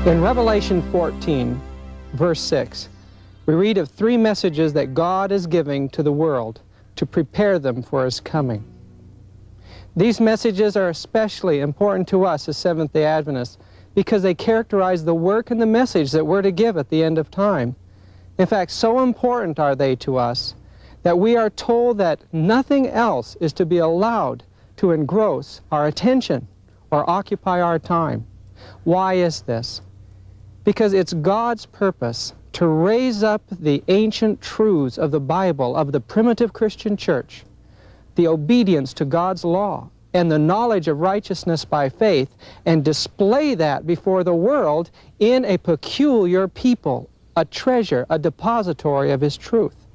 In Revelation 14, verse 6, we read of 3 messages that God is giving to the world to prepare them for His coming. These messages are especially important to us as Seventh-day Adventists because they characterize the work and the message that we're to give at the end of time. In fact, so important are they to us that we are told that nothing else is to be allowed to engross our attention or occupy our time. Why is this? Because it's God's purpose to raise up the ancient truths of the Bible, of the primitive Christian church, the obedience to God's law, and the knowledge of righteousness by faith, and display that before the world in a peculiar people, a treasure, a depository of His truth.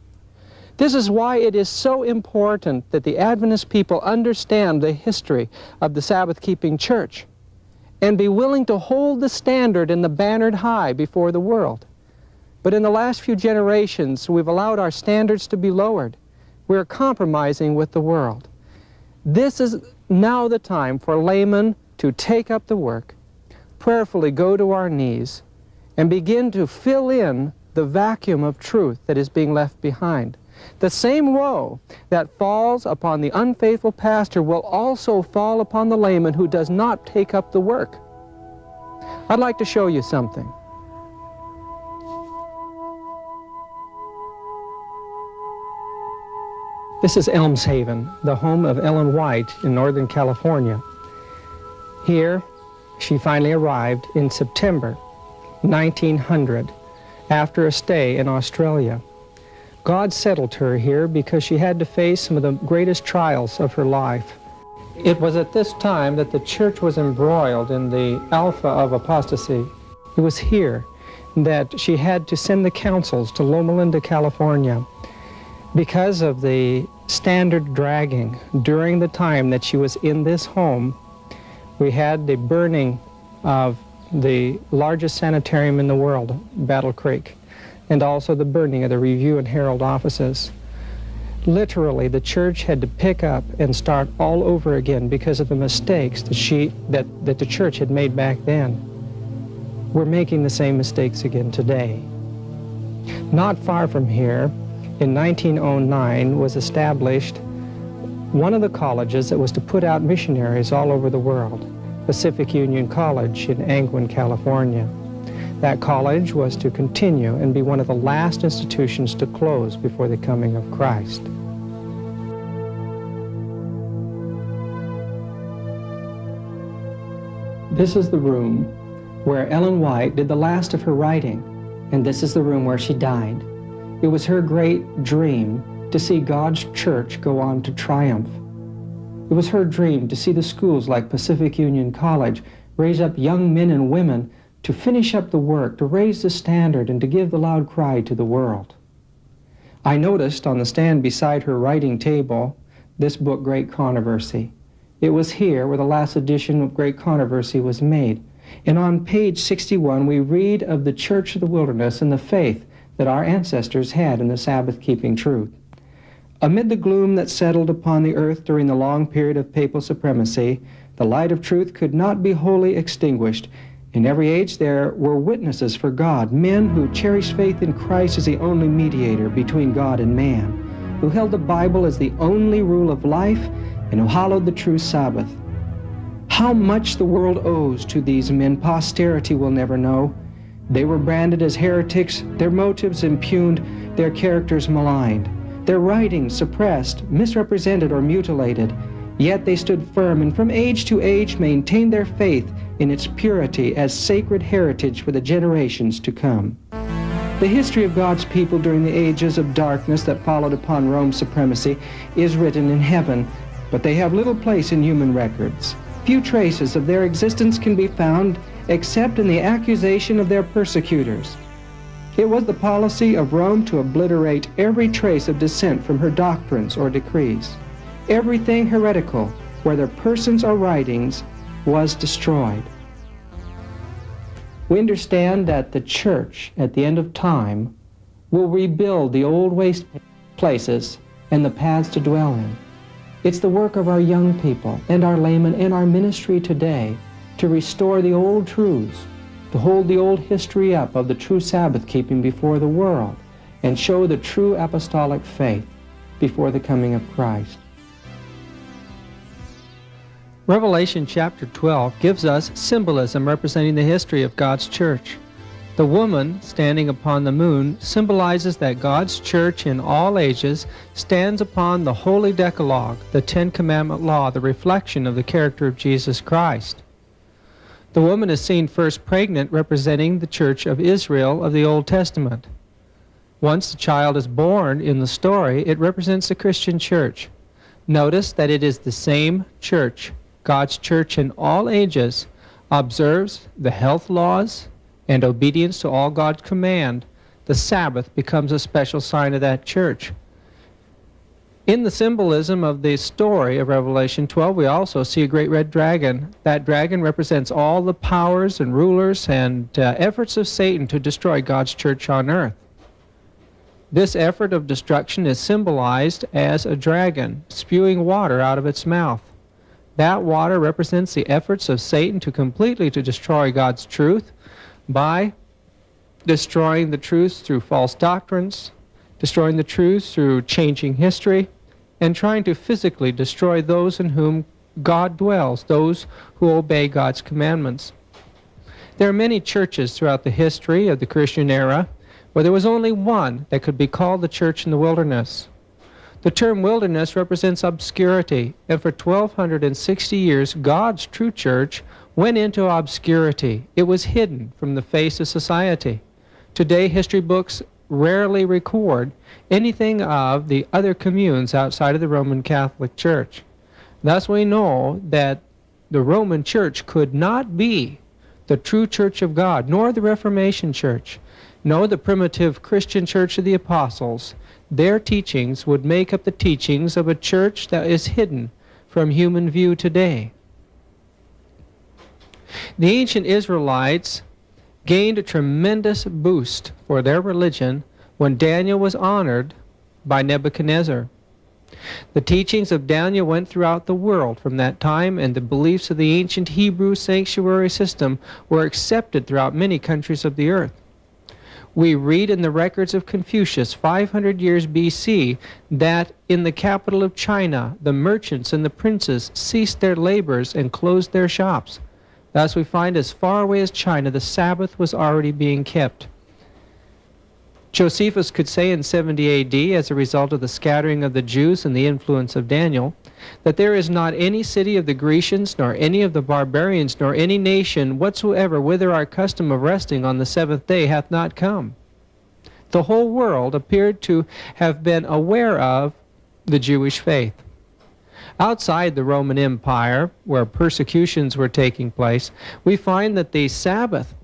This is why it is so important that the Adventist people understand the history of the Sabbath-keeping church and be willing to hold the standard and the banner high before the world. But in the last few generations, we've allowed our standards to be lowered. We're compromising with the world. This is now the time for laymen to take up the work, prayerfully go to our knees, and begin to fill in the vacuum of truth that is being left behind. The same woe that falls upon the unfaithful pastor will also fall upon the layman who does not take up the work. I'd like to show you something. This is Elms Haven, the home of Ellen White in Northern California. Here, she finally arrived in September 1900 after a stay in Australia. God settled her here because she had to face some of the greatest trials of her life. It was at this time that the church was embroiled in the alpha of apostasy. It was here that she had to send the councils to Loma Linda, California. Because of the standard dragging during the time that she was in this home, we had the burning of the largest sanitarium in the world, Battle Creek, and also the burning of the Review and Herald offices. Literally, the church had to pick up and start all over again because of the mistakes that the church had made back then. We're making the same mistakes again today. Not far from here, in 1909, was established one of the colleges that was to put out missionaries all over the world, Pacific Union College in Angwin, California. That college was to continue and be one of the last institutions to close before the coming of Christ. This is the room where Ellen White did the last of her writing, and this is the room where she died. It was her great dream to see God's church go on to triumph. It was her dream to see the schools like Pacific Union College raise up young men and women to finish up the work, to raise the standard, and to give the loud cry to the world. I noticed on the stand beside her writing table this book, Great Controversy. It was here where the last edition of Great Controversy was made. And on page 61, we read of the Church of the Wilderness and the faith that our ancestors had in the Sabbath-keeping truth. Amid the gloom that settled upon the earth during the long period of papal supremacy, the light of truth could not be wholly extinguished. In every age there were witnesses for God, men who cherished faith in Christ as the only mediator between God and man, who held the Bible as the only rule of life, and who hallowed the true Sabbath. How much the world owes to these men, posterity will never know. They were branded as heretics, their motives impugned, their characters maligned, their writings suppressed, misrepresented, or mutilated. Yet they stood firm and from age to age maintained their faith in its purity as sacred heritage for the generations to come. The history of God's people during the ages of darkness that followed upon Rome's supremacy is written in heaven, but they have little place in human records. Few traces of their existence can be found except in the accusation of their persecutors. It was the policy of Rome to obliterate every trace of dissent from her doctrines or decrees. Everything heretical, whether persons or writings, was destroyed. We understand that the church, at the end of time, will rebuild the old waste places and the paths to dwell in. It's the work of our young people and our laymen and our ministry today to restore the old truths, to hold the old history up of the true Sabbath keeping before the world and show the true apostolic faith before the coming of Christ. Revelation chapter 12 gives us symbolism representing the history of God's church. The woman standing upon the moon symbolizes that God's church in all ages stands upon the holy Decalogue, the Ten Commandment law, the reflection of the character of Jesus Christ. The woman is seen first pregnant, representing the church of Israel of the Old Testament. Once the child is born in the story, it represents the Christian church. Notice that it is the same church. God's church in all ages observes the health laws and obedience to all God's command. The Sabbath becomes a special sign of that church. In the symbolism of the story of Revelation 12, we also see a great red dragon. That dragon represents all the powers and rulers and efforts of Satan to destroy God's church on earth. This effort of destruction is symbolized as a dragon spewing water out of its mouth. That water represents the efforts of Satan to completely destroy God's truth by destroying the truth through false doctrines, destroying the truth through changing history, and trying to physically destroy those in whom God dwells, those who obey God's commandments. There are many churches throughout the history of the Christian era where there was only one that could be called the church in the wilderness. The term wilderness represents obscurity, and for 1,260 years, God's true church went into obscurity. It was hidden from the face of society. Today, history books rarely record anything of the other communes outside of the Roman Catholic Church. Thus, we know that the Roman Church could not be the true Church of God, nor the Reformation Church. No, the primitive Christian Church of the Apostles, their teachings would make up the teachings of a church that is hidden from human view today. The ancient Israelites gained a tremendous boost for their religion when Daniel was honored by Nebuchadnezzar. The teachings of Daniel went throughout the world from that time, and the beliefs of the ancient Hebrew sanctuary system were accepted throughout many countries of the earth. We read in the records of Confucius, 500 years BC, that in the capital of China, the merchants and the princes ceased their labors and closed their shops. Thus we find as far away as China, the Sabbath was already being kept. Josephus could say in 70 AD, as a result of the scattering of the Jews and the influence of Daniel, that there is not any city of the Grecians, nor any of the barbarians, nor any nation whatsoever whither our custom of resting on the seventh day hath not come. The whole world appeared to have been aware of the Jewish faith. Outside the Roman Empire, where persecutions were taking place, we find that the Sabbath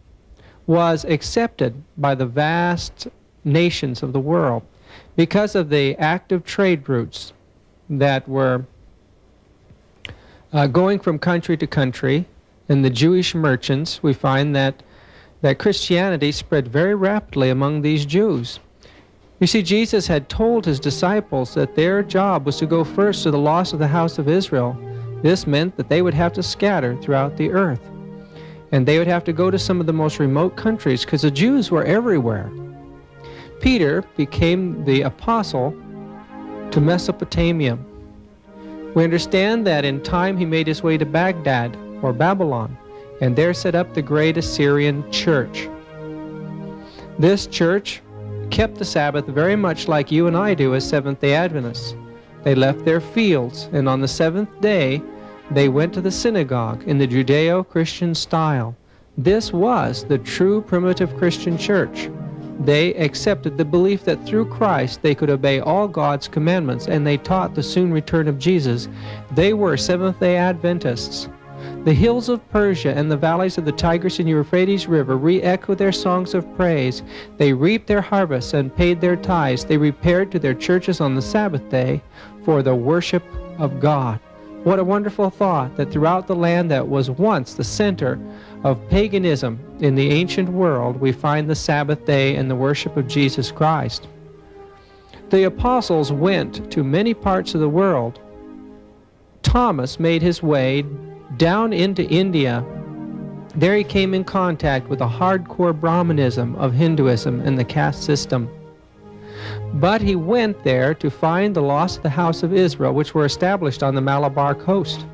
was accepted by the vast nations of the world because of the active trade routes that were going from country to country, and the Jewish merchants. We find that Christianity spread very rapidly among these Jews. You see, Jesus had told his disciples that their job was to go first to the lost of the house of Israel. This meant that they would have to scatter throughout the earth, and they would have to go to some of the most remote countries because the Jews were everywhere. Peter became the apostle to Mesopotamia. We understand that in time he made his way to Baghdad or Babylon, and there set up the great Assyrian church. This church kept the Sabbath very much like you and I do as Seventh-day Adventists. They left their fields, and on the seventh day they went to the synagogue in the Judeo-Christian style. This was the true primitive Christian church. They accepted the belief that through Christ they could obey all God's commandments, and they taught the soon return of Jesus. They were Seventh-day Adventists. The hills of Persia and the valleys of the Tigris and Euphrates River re-echoed their songs of praise. They reaped their harvests and paid their tithes. They repaired to their churches on the Sabbath day for the worship of God. What a wonderful thought that throughout the land that was once the center of paganism in the ancient world, we find the Sabbath day and the worship of Jesus Christ. The apostles went to many parts of the world. Thomas made his way down into India There he came in contact with the hardcore Brahmanism of Hinduism and the caste system. But he went there to find the lost of the house of Israel, which were established on the Malabar coast.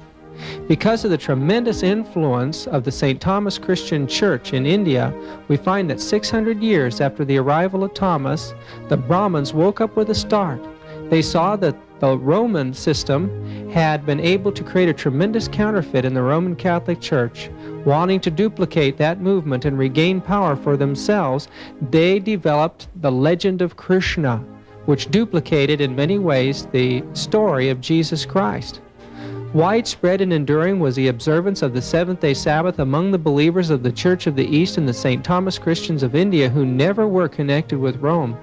Because of the tremendous influence of the St. Thomas Christian Church in India, we find that 600 years after the arrival of Thomas, the Brahmins woke up with a start. They saw that the Roman system had been able to create a tremendous counterfeit in the Roman Catholic Church. Wanting to duplicate that movement and regain power for themselves, they developed the legend of Krishna, which duplicated in many ways the story of Jesus Christ. Widespread and enduring was the observance of the seventh-day Sabbath among the believers of the Church of the East and the St. Thomas Christians of India who never were connected with Rome.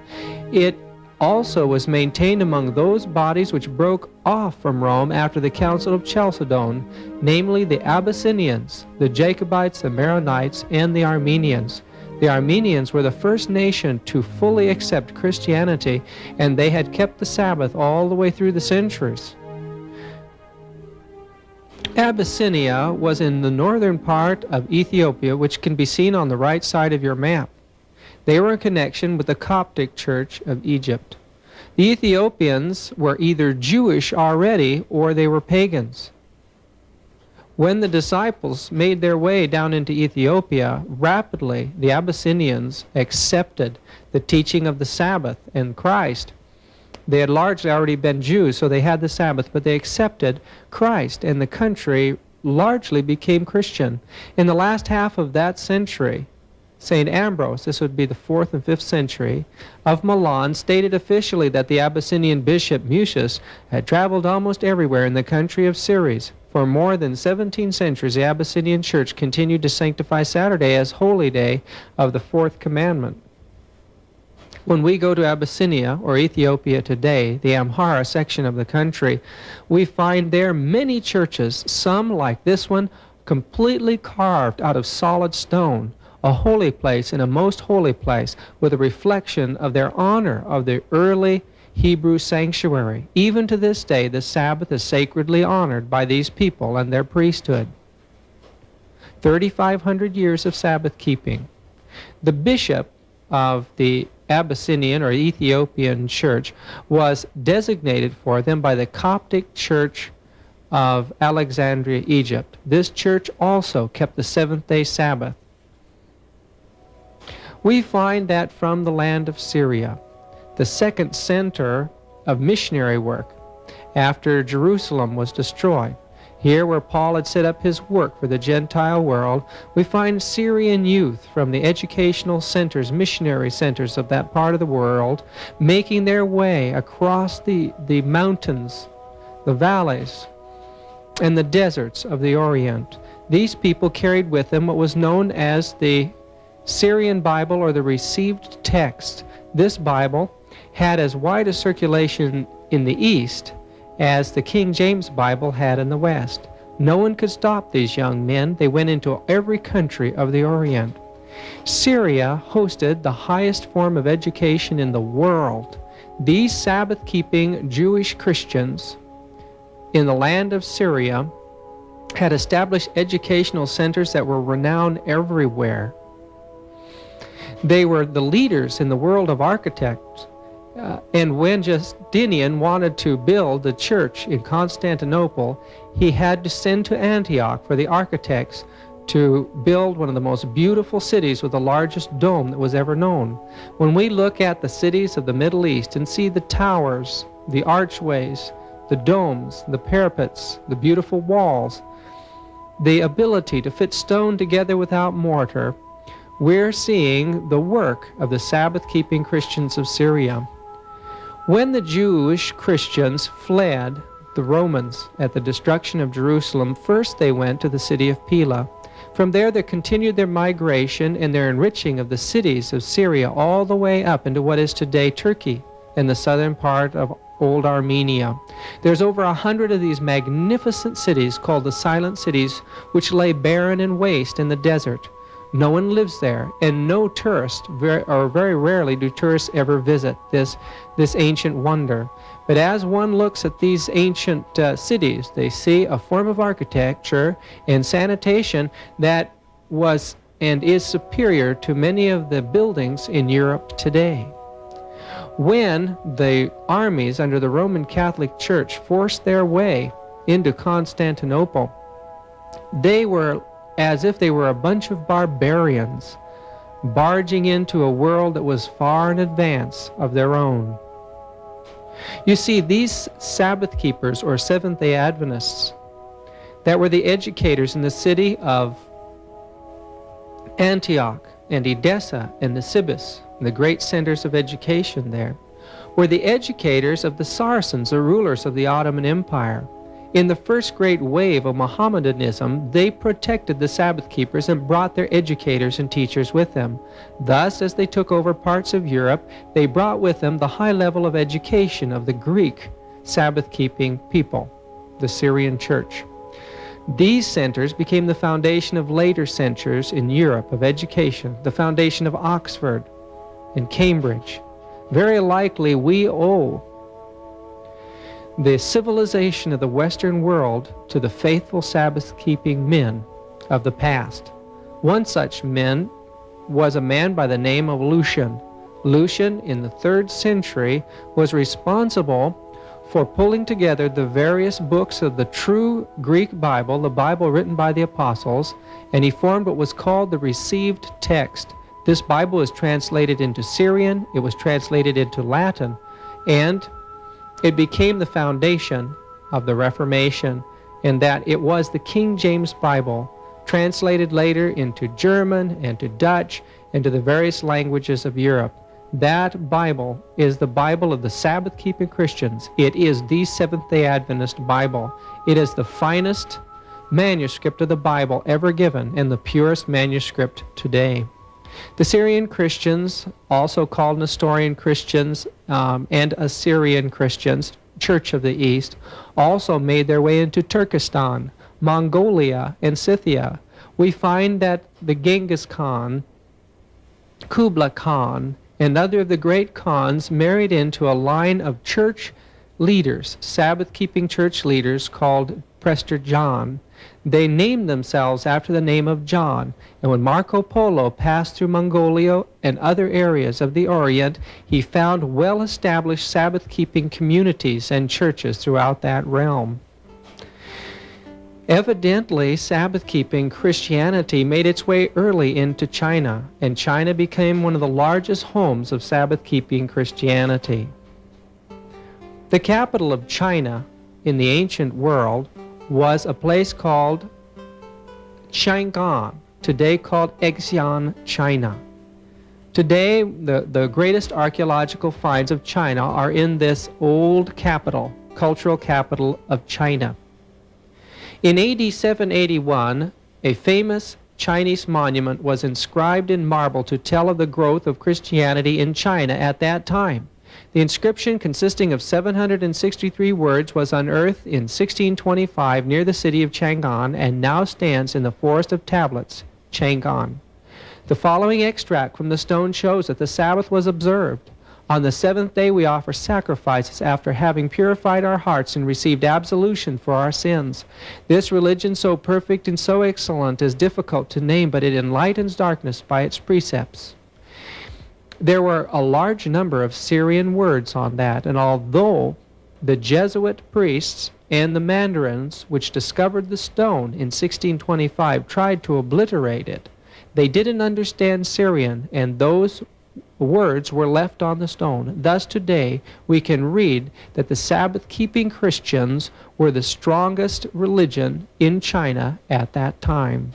It also was maintained among those bodies which broke off from Rome after the Council of Chalcedon, namely the Abyssinians, the Jacobites, the Maronites, and the Armenians. The Armenians were the first nation to fully accept Christianity, and they had kept the Sabbath all the way through the centuries. Abyssinia was in the northern part of Ethiopia, which can be seen on the right side of your map. They were in connection with the Coptic Church of Egypt. The Ethiopians were either Jewish already or they were pagans. When the disciples made their way down into Ethiopia, rapidly the Abyssinians accepted the teaching of the Sabbath and Christ. They had largely already been Jews, so they had the Sabbath, but they accepted Christ, and the country largely became Christian. In the last half of that century, St. Ambrose, this would be the 4th and 5th century, of Milan, stated officially that the Abyssinian bishop Mucius had traveled almost everywhere in the country of Syria. For more than 17 centuries, the Abyssinian church continued to sanctify Saturday as holy day of the 4th commandment. When we go to Abyssinia, or Ethiopia today, the Amhara section of the country, we find there many churches, some like this one, completely carved out of solid stone, a holy place and a most holy place, with a reflection of their honor of the early Hebrew sanctuary. Even to this day, the Sabbath is sacredly honored by these people and their priesthood. 3,500 years of Sabbath keeping. The bishop of the Abyssinian or Ethiopian church was designated for them by the Coptic Church of Alexandria, Egypt. This church also kept the seventh-day Sabbath. We find that from the land of Syria, the second center of missionary work after Jerusalem was destroyed. Here where Paul had set up his work for the Gentile world, we find Syrian youth from the educational centers, missionary centers of that part of the world, making their way across the mountains, the valleys, and the deserts of the Orient. These people carried with them what was known as the Syrian Bible, or the received text. This Bible had as wide a circulation in the East as the King James Bible had in the West. No one could stop these young men. They went into every country of the Orient. Syria hosted the highest form of education in the world. These Sabbath-keeping Jewish Christians in the land of Syria had established educational centers that were renowned everywhere. They were the leaders in the world of architects. And when Justinian wanted to build the church in Constantinople, he had to send to Antioch for the architects to build one of the most beautiful cities with the largest dome that was ever known. When we look at the cities of the Middle East and see the towers, the archways, the domes, the parapets, the beautiful walls, the ability to fit stone together without mortar, we're seeing the work of the Sabbath-keeping Christians of Syria. When the Jewish Christians fled the Romans at the destruction of Jerusalem, first they went to the city of Pella. From there they continued their migration and their enriching of the cities of Syria all the way up into what is today Turkey and the southern part of old Armenia. There's over 100 of these magnificent cities called the Silent Cities, which lay barren and waste in the desert. No one lives there, and no tourists, or very rarely do tourists ever visit this ancient wonder. But as one looks at these ancient cities, they see a form of architecture and sanitation that was and is superior to many of the buildings in Europe today. When the armies under the Roman Catholic Church forced their way into Constantinople, they were as if they were a bunch of barbarians barging into a world that was far in advance of their own. You see, these Sabbath keepers, or Seventh-day Adventists, that were the educators in the city of Antioch and Edessa and Nisibis, the great centers of education there, were the educators of the Saracens, the rulers of the Ottoman Empire. In the first great wave of Mohammedanism, they protected the Sabbath keepers and brought their educators and teachers with them. Thus, as they took over parts of Europe, they brought with them the high level of education of the Greek Sabbath-keeping people, the Syrian Church. These centers became the foundation of later centers in Europe of education, the foundation of Oxford and Cambridge. Very likely we owe the civilization of the Western world to the faithful Sabbath-keeping men of the past. One such man was a man by the name of Lucian. Lucian, in the 3rd century, was responsible for pulling together the various books of the true Greek Bible, the Bible written by the apostles, and he formed what was called the received text. This Bible was translated into Syrian, it was translated into Latin, and it became the foundation of the Reformation, in that it was the King James Bible, translated later into German and to Dutch and to the various languages of Europe. That Bible is the Bible of the Sabbath-keeping Christians. It is the Seventh-day Adventist Bible. It is the finest manuscript of the Bible ever given and the purest manuscript today. The Syrian Christians, also called Nestorian Christians and Assyrian Christians, Church of the East, also made their way into Turkestan, Mongolia, and Scythia. We find that the Genghis Khan, Kublai Khan, and other of the great Khans married into a line of church leaders, Sabbath-keeping church leaders called Prester John. They named themselves after the name of John, and when Marco Polo passed through Mongolia and other areas of the Orient, he found well-established Sabbath-keeping communities and churches throughout that realm. Evidently, Sabbath-keeping Christianity made its way early into China, and China became one of the largest homes of Sabbath-keeping Christianity. The capital of China in the ancient world was a place called Chang'an, today called Xi'an, China. Today, the greatest archaeological finds of China are in this old capital, cultural capital of China. In AD 781, a famous Chinese monument was inscribed in marble to tell of the growth of Christianity in China at that time. The inscription, consisting of 763 words, was unearthed in 1625 near the city of Chang'an and now stands in the Forest of Tablets, Chang'an. The following extract from the stone shows that the Sabbath was observed. On the 7th day we offer sacrifices after having purified our hearts and received absolution for our sins. This religion, so perfect and so excellent, is difficult to name, but it enlightens darkness by its precepts. There were a large number of Syrian words on that, and although the Jesuit priests and the Mandarins, which discovered the stone in 1625, tried to obliterate it, they didn't understand Syrian, and those words were left on the stone. Thus today we can read that the Sabbath-keeping Christians were the strongest religion in China at that time.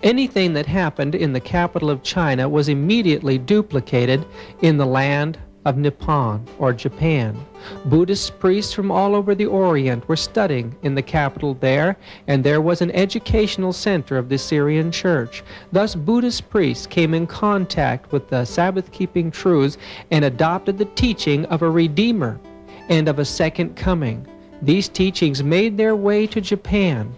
Anything that happened in the capital of China was immediately duplicated in the land of Nippon, or Japan. Buddhist priests from all over the Orient were studying in the capital there, and there was an educational center of the Syrian Church. Thus Buddhist priests came in contact with the Sabbath-keeping truths and adopted the teaching of a Redeemer and of a second coming. These teachings made their way to Japan,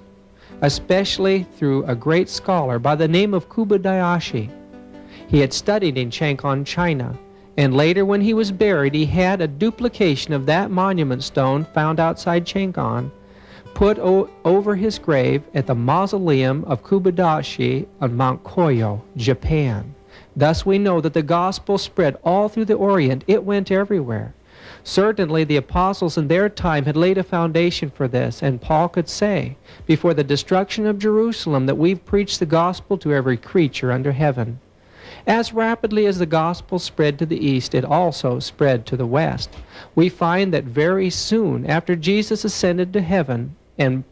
especially through a great scholar by the name of Kubodayashi. He had studied in Chang'an, China, and later when he was buried, he had a duplication of that monument stone found outside Chang'an, put over his grave at the mausoleum of Kubadashi on Mount Koyo, Japan. Thus we know that the gospel spread all through the Orient. It went everywhere. Certainly the apostles in their time had laid a foundation for this, and Paul could say, before the destruction of Jerusalem, that we've preached the gospel to every creature under heaven. As rapidly as the gospel spread to the east, it also spread to the west. We find that very soon after Jesus ascended to heaven and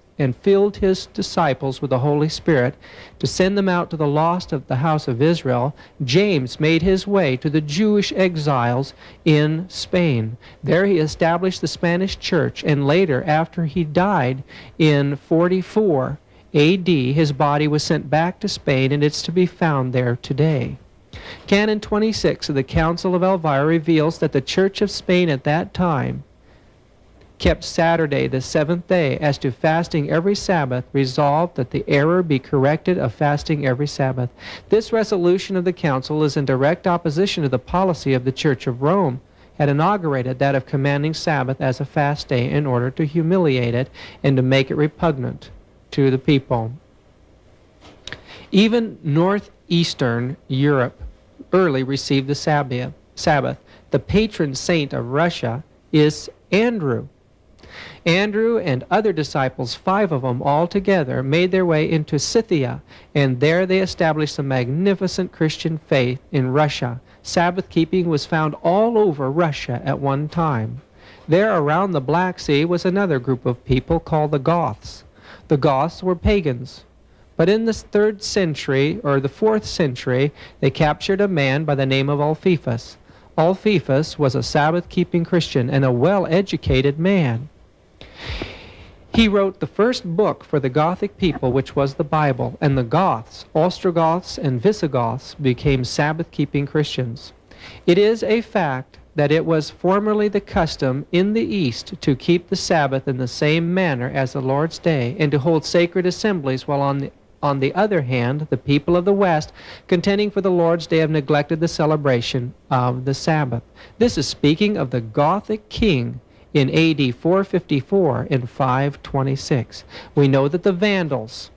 filled his disciples with the Holy Spirit to send them out to the lost of the house of Israel, James made his way to the Jewish exiles in Spain. There he established the Spanish church, and later, after he died in 44 A.D., his body was sent back to Spain, and it's to be found there today. Canon 26 of the Council of Elvira reveals that the Church of Spain at that time kept Saturday, the seventh day, as to fasting every Sabbath, resolved that the error be corrected of fasting every Sabbath. This resolution of the Council is in direct opposition to the policy of the Church of Rome, had inaugurated that of commanding Sabbath as a fast day in order to humiliate it and to make it repugnant to the people. Even northeastern Europe early received the Sabbath. The patron saint of Russia is Andrew. Andrew and other disciples, 5 of them all together, made their way into Scythia, and there they established a magnificent Christian faith in Russia. Sabbath keeping was found all over Russia at one time. There around the Black Sea was another group of people called the Goths. The Goths were pagans. But in the 3rd century, or the 4th century, they captured a man by the name of Ulfilas. Ulfilas was a Sabbath-keeping Christian and a well-educated man. He wrote the first book for the Gothic people, which was the Bible, and the Goths, Ostrogoths and Visigoths, became Sabbath-keeping Christians. It is a fact that it was formerly the custom in the East to keep the Sabbath in the same manner as the Lord's Day, and to hold sacred assemblies, while on the other hand, the people of the West, contending for the Lord's Day, have neglected the celebration of the Sabbath. This is speaking of the Gothic king in A.D. 454 and 526. We know that the Vandals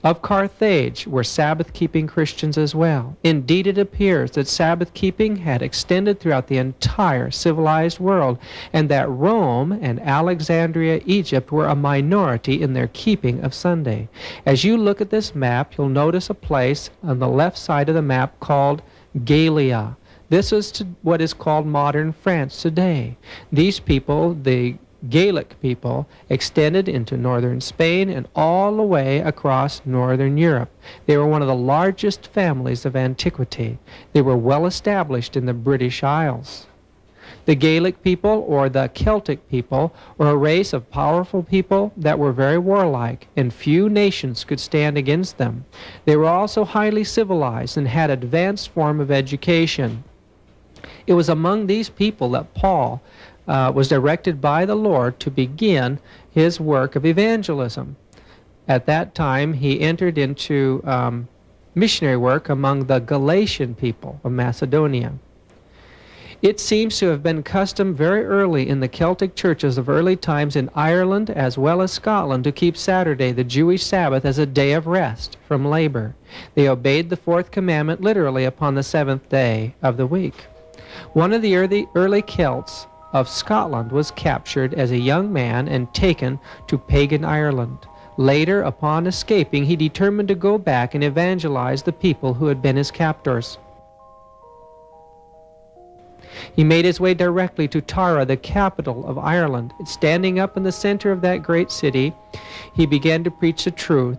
of Carthage were Sabbath-keeping Christians as well. Indeed, it appears that Sabbath-keeping had extended throughout the entire civilized world, and that Rome and Alexandria, Egypt, were a minority in their keeping of Sunday. As you look at this map, you'll notice a place on the left side of the map called Gallia. This is what is called modern France today. These people, the Gaelic people, extended into northern Spain and all the way across northern Europe. They were one of the largest families of antiquity. They were well established in the British Isles. The Gaelic people, or the Celtic people, were a race of powerful people that were very warlike, and few nations could stand against them. They were also highly civilized and had advanced form of education. It was among these people that Paul was directed by the Lord to begin his work of evangelism. At that time, he entered into missionary work among the Galatian people of Macedonia. It seems to have been custom very early in the Celtic churches of early times in Ireland as well as Scotland to keep Saturday, the Jewish Sabbath, as a day of rest from labor. They obeyed the 4th commandment literally upon the 7th day of the week. One of the early Celts of Scotland was captured as a young man and taken to pagan Ireland. Later, upon escaping, he determined to go back and evangelize the people who had been his captors. He made his way directly to Tara, the capital of Ireland. Standing up in the center of that great city, he began to preach the truth.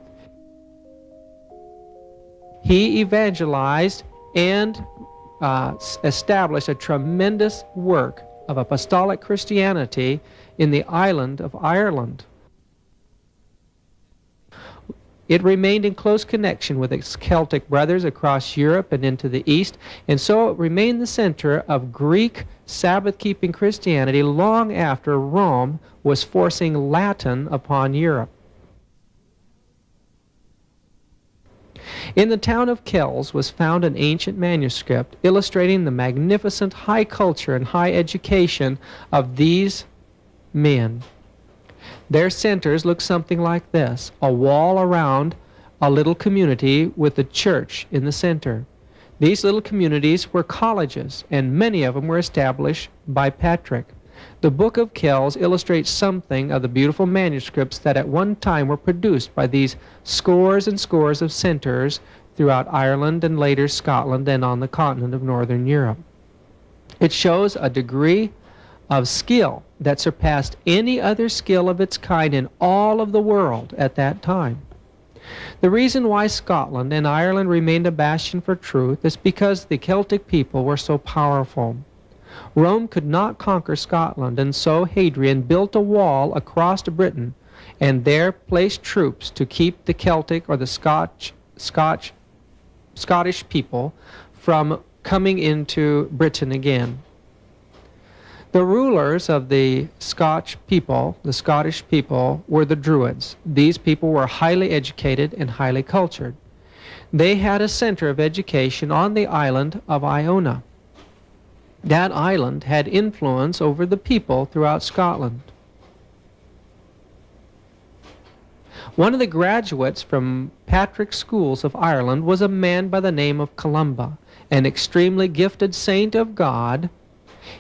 He evangelized and established a tremendous work of apostolic Christianity in the island of Ireland. It remained in close connection with its Celtic brothers across Europe and into the East, and so it remained the center of Greek Sabbath-keeping Christianity long after Rome was forcing Latin upon Europe. In the town of Kells was found an ancient manuscript illustrating the magnificent high culture and high education of these men. Their centers look something like this: a wall around a little community with a church in the center. These little communities were colleges, and many of them were established by Patrick. The Book of Kells illustrates something of the beautiful manuscripts that at one time were produced by these scores and scores of centers throughout Ireland and later Scotland and on the continent of Northern Europe. It shows a degree of skill that surpassed any other skill of its kind in all of the world at that time. The reason why Scotland and Ireland remained a bastion for truth is because the Celtic people were so powerful. Rome could not conquer Scotland, and so Hadrian built a wall across Britain and there placed troops to keep the Celtic or the Scottish people from coming into Britain again. The rulers of the Scottish people, were the Druids. These people were highly educated and highly cultured. They had a center of education on the island of Iona. That island had influence over the people throughout Scotland. One of the graduates from Patrick's schools of Ireland was a man by the name of Columba, an extremely gifted saint of God.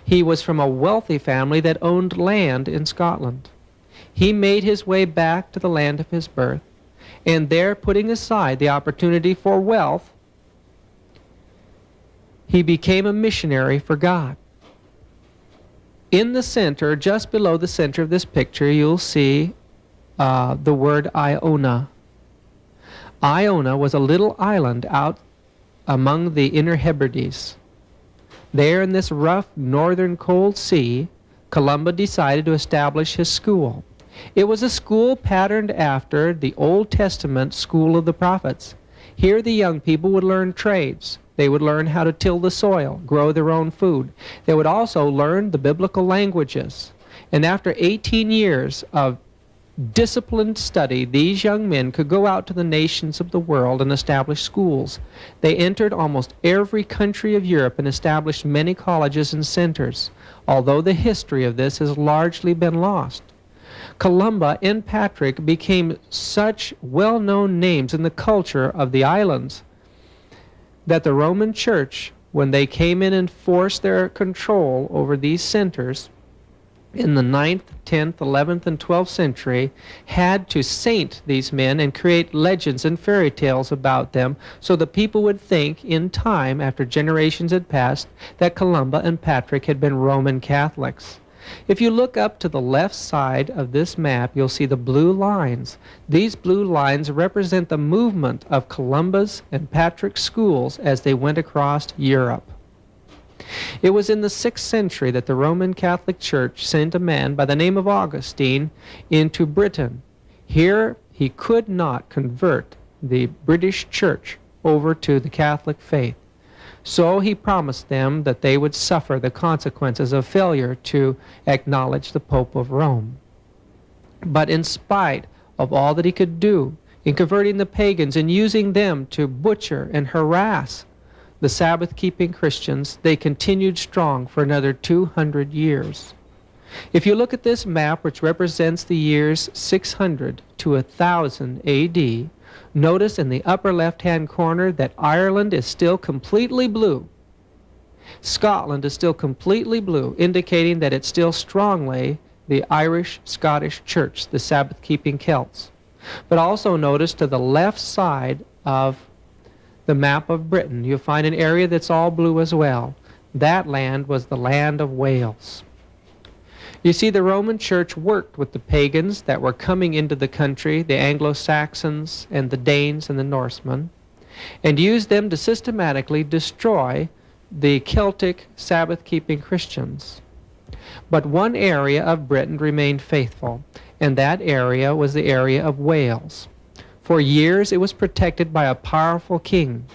He was from a wealthy family that owned land in Scotland. He made his way back to the land of his birth, and there, putting aside the opportunity for wealth, he became a missionary for God. In the center, just below the center of this picture, you'll see the word Iona. Iona was a little island out among the inner Hebrides. There in this rough northern cold sea, Columba decided to establish his school. It was a school patterned after the Old Testament school of the prophets. Here the young people would learn trades. They would learn how to till the soil, grow their own food. They would also learn the biblical languages. And after 18 years of disciplined study, these young men could go out to the nations of the world and establish schools. They entered almost every country of Europe and established many colleges and centers, although the history of this has largely been lost. Columba and Patrick became such well-known names in the culture of the islands that the Roman Church, when they came in and forced their control over these centers, in the 9th, 10th, 11th, and 12th century, had to saint these men and create legends and fairy tales about them so the people would think in time, after generations had passed, that Columba and Patrick had been Roman Catholics. If you look up to the left side of this map, you'll see the blue lines. These blue lines represent the movement of Columba's and Patrick's schools as they went across Europe. It was in the 6th century that the Roman Catholic Church sent a man by the name of Augustine into Britain. Here he could not convert the British Church over to the Catholic faith. So he promised them that they would suffer the consequences of failure to acknowledge the Pope of Rome. But in spite of all that he could do in converting the pagans and using them to butcher and harass the Sabbath-keeping Christians, they continued strong for another 200 years. If you look at this map, which represents the years 600 to 1000 AD, notice in the upper left-hand corner that Ireland is still completely blue. Scotland is still completely blue, indicating that it's still strongly the Irish-Scottish Church, the Sabbath-keeping Celts. But also notice to the left side of the map of Britain, you'll find an area that's all blue as well. That land was the land of Wales. You see, the Roman Church worked with the pagans that were coming into the country, the Anglo-Saxons and the Danes and the Norsemen, and used them to systematically destroy the Celtic Sabbath-keeping Christians. But one area of Britain remained faithful, and that area was the area of Wales. For years it was protected by a powerful king,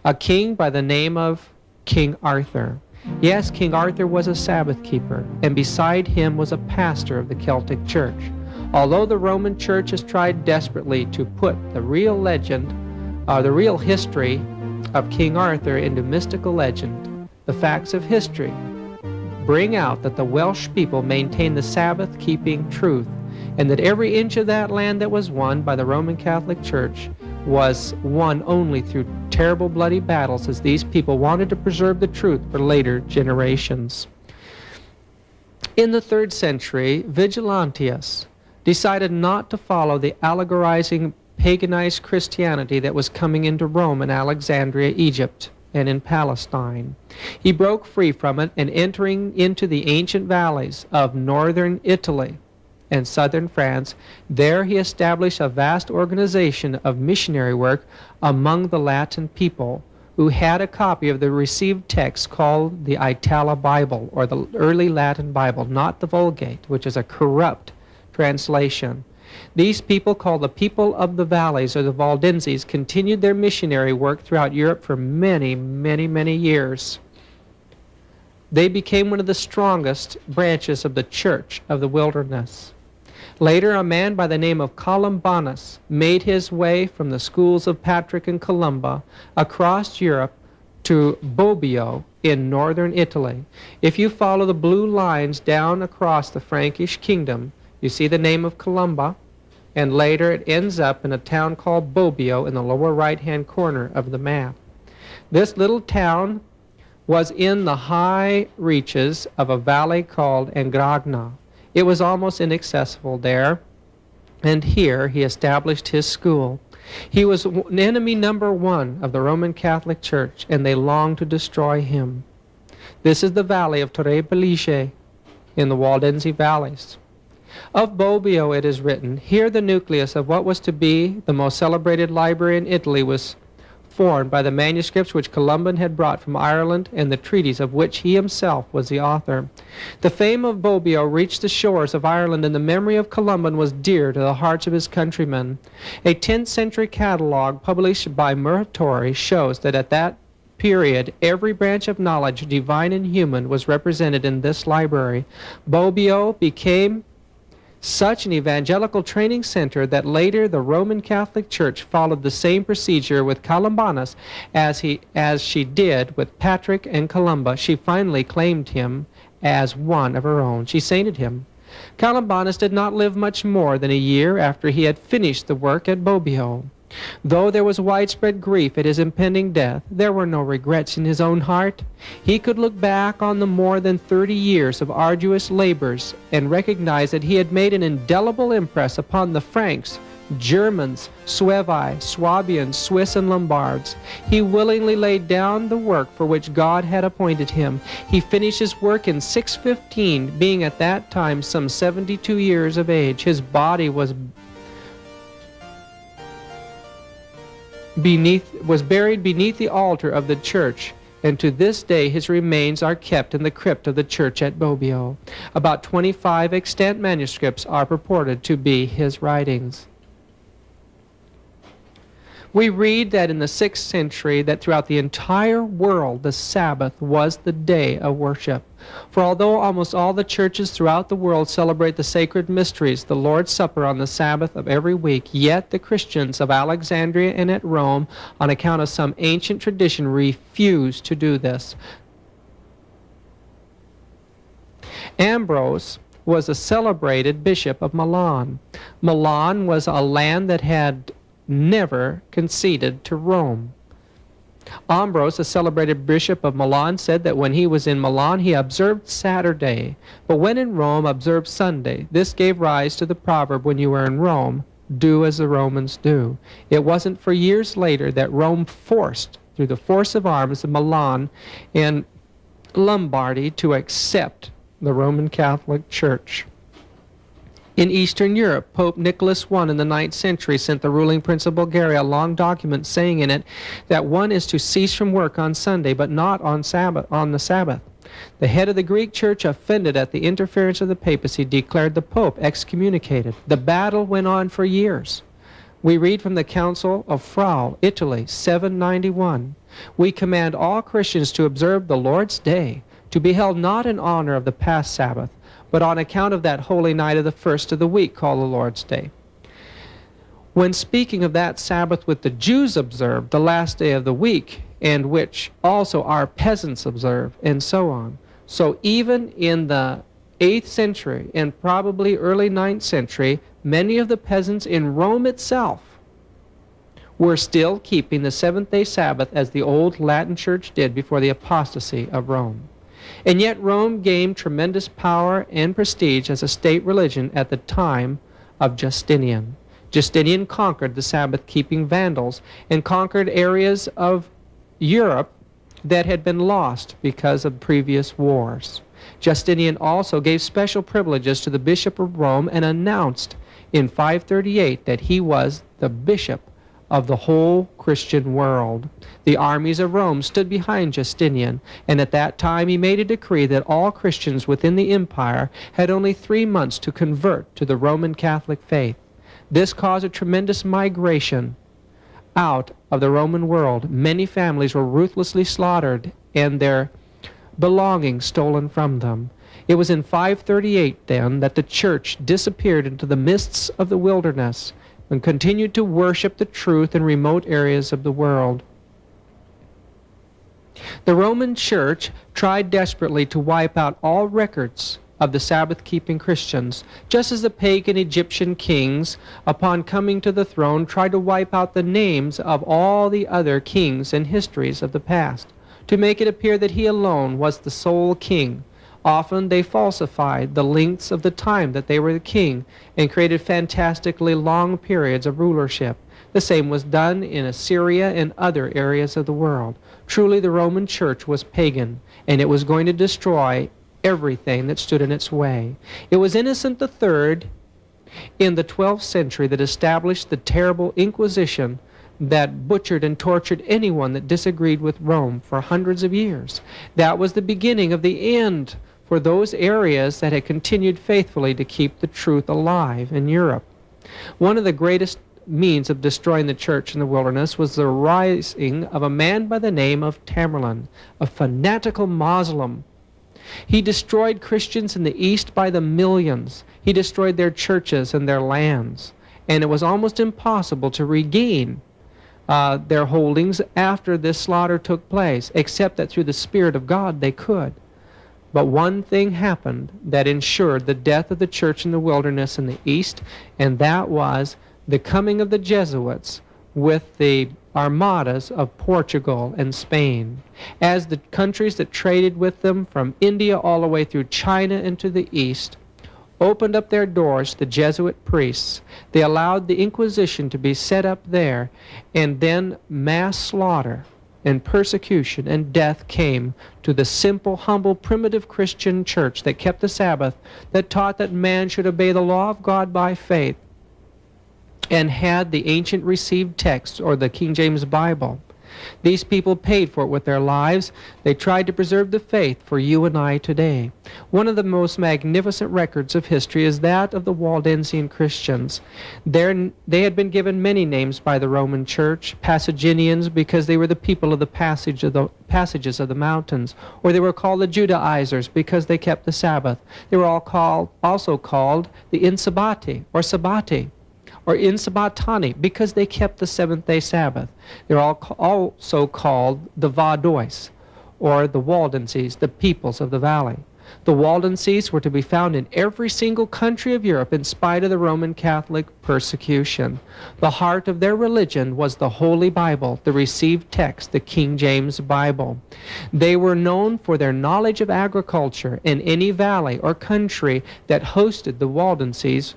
a king by the name of King Arthur. Yes, King Arthur was a Sabbath keeper, and beside him was a pastor of the Celtic Church. Although the Roman Church has tried desperately to put the real legend, the real history of King Arthur into mystical legend, the facts of history bring out that the Welsh people maintained the Sabbath-keeping truth and that every inch of that land that was won by the Roman Catholic Church was won only through terrible bloody battles, as these people wanted to preserve the truth for later generations. In the 3rd century, Vigilantius decided not to follow the allegorizing paganized Christianity that was coming into Rome and Alexandria, Egypt, and in Palestine. He broke free from it, and entering into the ancient valleys of northern Italy and southern France, there he established a vast organization of missionary work among the Latin people, who had a copy of the received text called the Itala Bible, or the early Latin Bible, not the Vulgate, which is a corrupt translation. These people, called the people of the valleys, or the Valdenses, continued their missionary work throughout Europe for many, many, many years. They became one of the strongest branches of the Church of the Wilderness. Later, a man by the name of Columbanus made his way from the schools of Patrick and Columba across Europe to Bobbio in northern Italy. If you follow the blue lines down across the Frankish kingdom, you see the name of Columba, and later it ends up in a town called Bobbio in the lower right-hand corner of the map. This little town was in the high reaches of a valley called Angragna. It was almost inaccessible there, and here he established his school. He was enemy number 1 of the Roman Catholic Church, and they longed to destroy him. This is the valley of Torre Pellice in the Waldense valleys. Of Bobbio it is written, here the nucleus of what was to be the most celebrated library in Italy was formed by the manuscripts which Columban had brought from Ireland, and the treaties of which he himself was the author. The fame of Bobbio reached the shores of Ireland, and the memory of Columban was dear to the hearts of his countrymen. A 10th century catalogue published by Muratori shows that at that period every branch of knowledge, divine and human, was represented in this library. Bobbio became such an evangelical training center that later the Roman Catholic Church followed the same procedure with Columbanus as she did with Patrick and Columba. She finally claimed him as one of her own. She sainted him. Columbanus did not live much more than a year after he had finished the work at Bobbio. Though there was widespread grief at his impending death, there were no regrets in his own heart. He could look back on the more than 30 years of arduous labors and recognize that he had made an indelible impress upon the Franks, Germans, Suevi, Swabians, Swiss, and Lombards. He willingly laid down the work for which God had appointed him. He finished his work in 615, being at that time some 72 years of age. His body was buried beneath the altar of the church, and to this day his remains are kept in the crypt of the church at Bobbio. About 25 extant manuscripts are purported to be his writings. We read that in the 6th century that throughout the entire world the Sabbath was the day of worship. For although almost all the churches throughout the world celebrate the sacred mysteries, the Lord's Supper on the Sabbath of every week, yet the Christians of Alexandria and at Rome, on account of some ancient tradition, refuse to do this. Ambrose was a celebrated bishop of Milan. Milan was a land that had never conceded to Rome. Ambrose, a celebrated bishop of Milan, said that when he was in Milan he observed Saturday, but when in Rome observed Sunday. This gave rise to the proverb, when you are in Rome, do as the Romans do. It wasn't for years later that Rome forced, through the force of arms, Milan and Lombardy to accept the Roman Catholic Church. In Eastern Europe, Pope Nicholas I in the 9th century sent the ruling prince of Bulgaria a long document saying in it that one is to cease from work on Sunday, but not on the Sabbath. The head of the Greek church, offended at the interference of the papacy, declared the Pope excommunicated. The battle went on for years. We read from the Council of Frau, Italy, 791. We command all Christians to observe the Lord's Day, to be held not in honor of the past Sabbath, but on account of that holy night of the first of the week called the Lord's Day. When speaking of that Sabbath which the Jews observed, the last day of the week, and which also our peasants observe, and so on. So even in the 8th century and probably early 9th century, many of the peasants in Rome itself were still keeping the seventh-day Sabbath as the old Latin Church did before the apostasy of Rome. And yet Rome gained tremendous power and prestige as a state religion at the time of Justinian. Justinian conquered the Sabbath-keeping Vandals and conquered areas of Europe that had been lost because of previous wars. Justinian also gave special privileges to the Bishop of Rome and announced in 538 that he was the bishop of the whole Christian world. The armies of Rome stood behind Justinian, and at that time he made a decree that all Christians within the empire had only 3 months to convert to the Roman Catholic faith. This caused a tremendous migration out of the Roman world. Many families were ruthlessly slaughtered and their belongings stolen from them. It was in 538 then that the church disappeared into the mists of the wilderness and continued to worship the truth in remote areas of the world. The Roman Church tried desperately to wipe out all records of the Sabbath-keeping Christians, just as the pagan Egyptian kings, upon coming to the throne, tried to wipe out the names of all the other kings and histories of the past, to make it appear that he alone was the sole king. Often they falsified the lengths of the time that they were the king and created fantastically long periods of rulership. The same was done in Assyria and other areas of the world. Truly the Roman Church was pagan, and it was going to destroy everything that stood in its way. It was Innocent III in the 12th century that established the terrible Inquisition that butchered and tortured anyone that disagreed with Rome for hundreds of years. That was the beginning of the end for those areas that had continued faithfully to keep the truth alive in Europe. One of the greatest means of destroying the church in the wilderness was the rising of a man by the name of Tamerlane, a fanatical Muslim. He destroyed Christians in the East by the millions. He destroyed their churches and their lands, and it was almost impossible to regain their holdings after this slaughter took place, except that through the Spirit of God they could. But one thing happened that ensured the death of the church in the wilderness in the East, and that was the coming of the Jesuits with the armadas of Portugal and Spain. As the countries that traded with them from India all the way through China into the East opened up their doors to the Jesuit priests, they allowed the Inquisition to be set up there, and then mass slaughter and persecution and death came to the simple, humble, primitive Christian church that kept the Sabbath, that taught that man should obey the law of God by faith, and had the ancient received text, or the King James Bible. These people paid for it with their lives. They tried to preserve the faith for you and I today. One of the most magnificent records of history is that of the Waldensian Christians. They had been given many names by the Roman Church: Passagians, because they were the people of the passages of the mountains, or they were called the Judaizers because they kept the Sabbath. They were also called the Insabati or Sabati, or Insabatani, because they kept the seventh-day Sabbath. They're also called the Vadois, or the Waldenses, the peoples of the valley. The Waldenses were to be found in every single country of Europe in spite of the Roman Catholic persecution. The heart of their religion was the Holy Bible, the received text, the King James Bible. They were known for their knowledge of agriculture, and any valley or country that hosted the Waldenses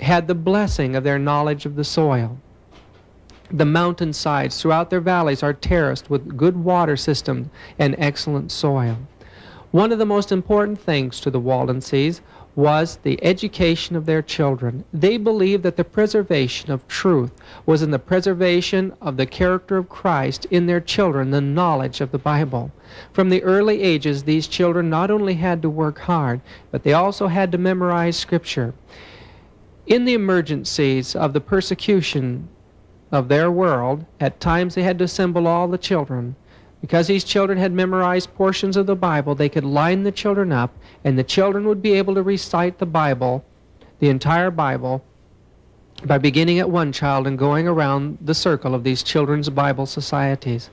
had the blessing of their knowledge of the soil. The mountainsides throughout their valleys are terraced with good water systems and excellent soil. One of the most important things to the Waldenses was the education of their children. They believed that the preservation of truth was in the preservation of the character of Christ in their children, the knowledge of the Bible. From the early ages, these children not only had to work hard, but they also had to memorize Scripture. In the emergencies of the persecution of their world, at times they had to assemble all the children. Because these children had memorized portions of the Bible, they could line the children up, and the children would be able to recite the Bible, the entire Bible, by beginning at one child and going around the circle of these children's Bible societies.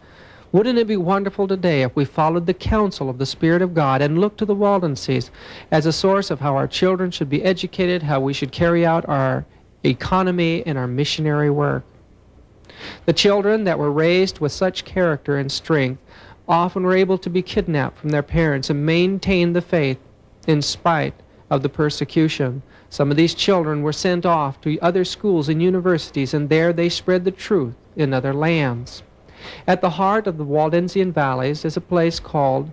Wouldn't it be wonderful today if we followed the counsel of the Spirit of God and looked to the Waldenses as a source of how our children should be educated, how we should carry out our economy and our missionary work? The children that were raised with such character and strength often were able to be kidnapped from their parents and maintain the faith in spite of the persecution. Some of these children were sent off to other schools and universities, and there they spread the truth in other lands. At the heart of the Waldensian valleys is a place called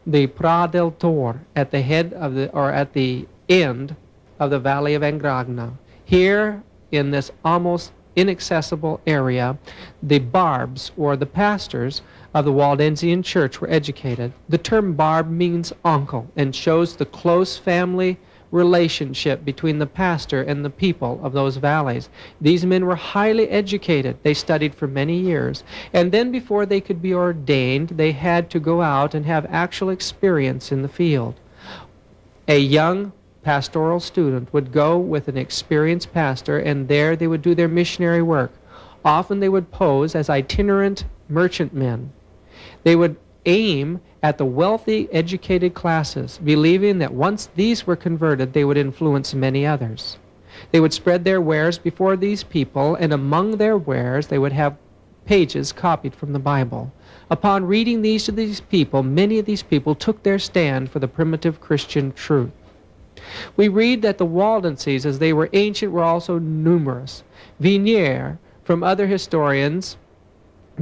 the Pra del Tor, at the head of at the end of the Valley of Angragna. Here, in this almost inaccessible area, the barbs, or the pastors of the Waldensian church, were educated. The term barb means uncle and shows the close family relationship between the pastor and the people of those valleys. These men were highly educated. They studied for many years. And then before they could be ordained, they had to go out and have actual experience in the field. A young pastoral student would go with an experienced pastor, and there they would do their missionary work. Often they would pose as itinerant merchantmen. They would aim at the wealthy, educated classes, believing that once these were converted, they would influence many others. They would spread their wares before these people, and among their wares they would have pages copied from the Bible. Upon reading these to these people, many of these people took their stand for the primitive Christian truth. We read that the Waldenses, as they were ancient, were also numerous. Vignier, from other historians,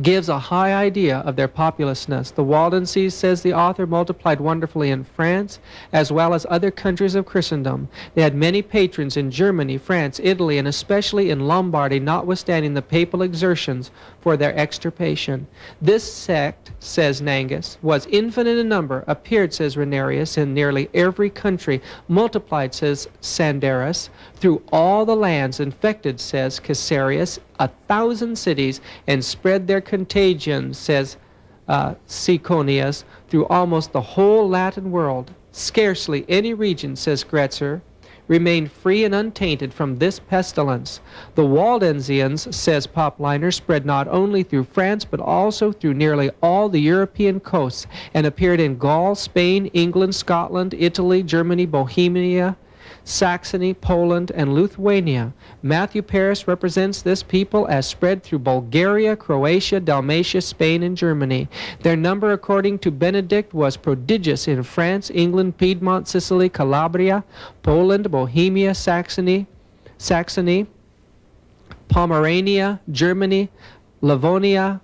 gives a high idea of their populousness. The Waldenses, says the author, multiplied wonderfully in France as well as other countries of Christendom. They had many patrons in Germany, France, Italy, and especially in Lombardy, notwithstanding the papal exertions for their extirpation. This sect, says Nangus, was infinite in number, appeared, says Renarius, in nearly every country, multiplied, says Sandarus, through all the lands, infected, says Caesarius, 1,000 cities, and spread their contagion, says Ciconius, through almost the whole Latin world. Scarcely any region, says Gretzer, remained free and untainted from this pestilence. The Waldensians, says Popliner, spread not only through France, but also through nearly all the European coasts, and appeared in Gaul, Spain, England, Scotland, Italy, Germany, Bohemia, Saxony, Poland, and Lithuania. Matthew Paris represents this people as spread through Bulgaria, Croatia, Dalmatia, Spain, and Germany. Their number, according to Benedict, was prodigious in France, England, Piedmont, Sicily, Calabria, Poland, Bohemia, Saxony, Pomerania, Germany, Livonia,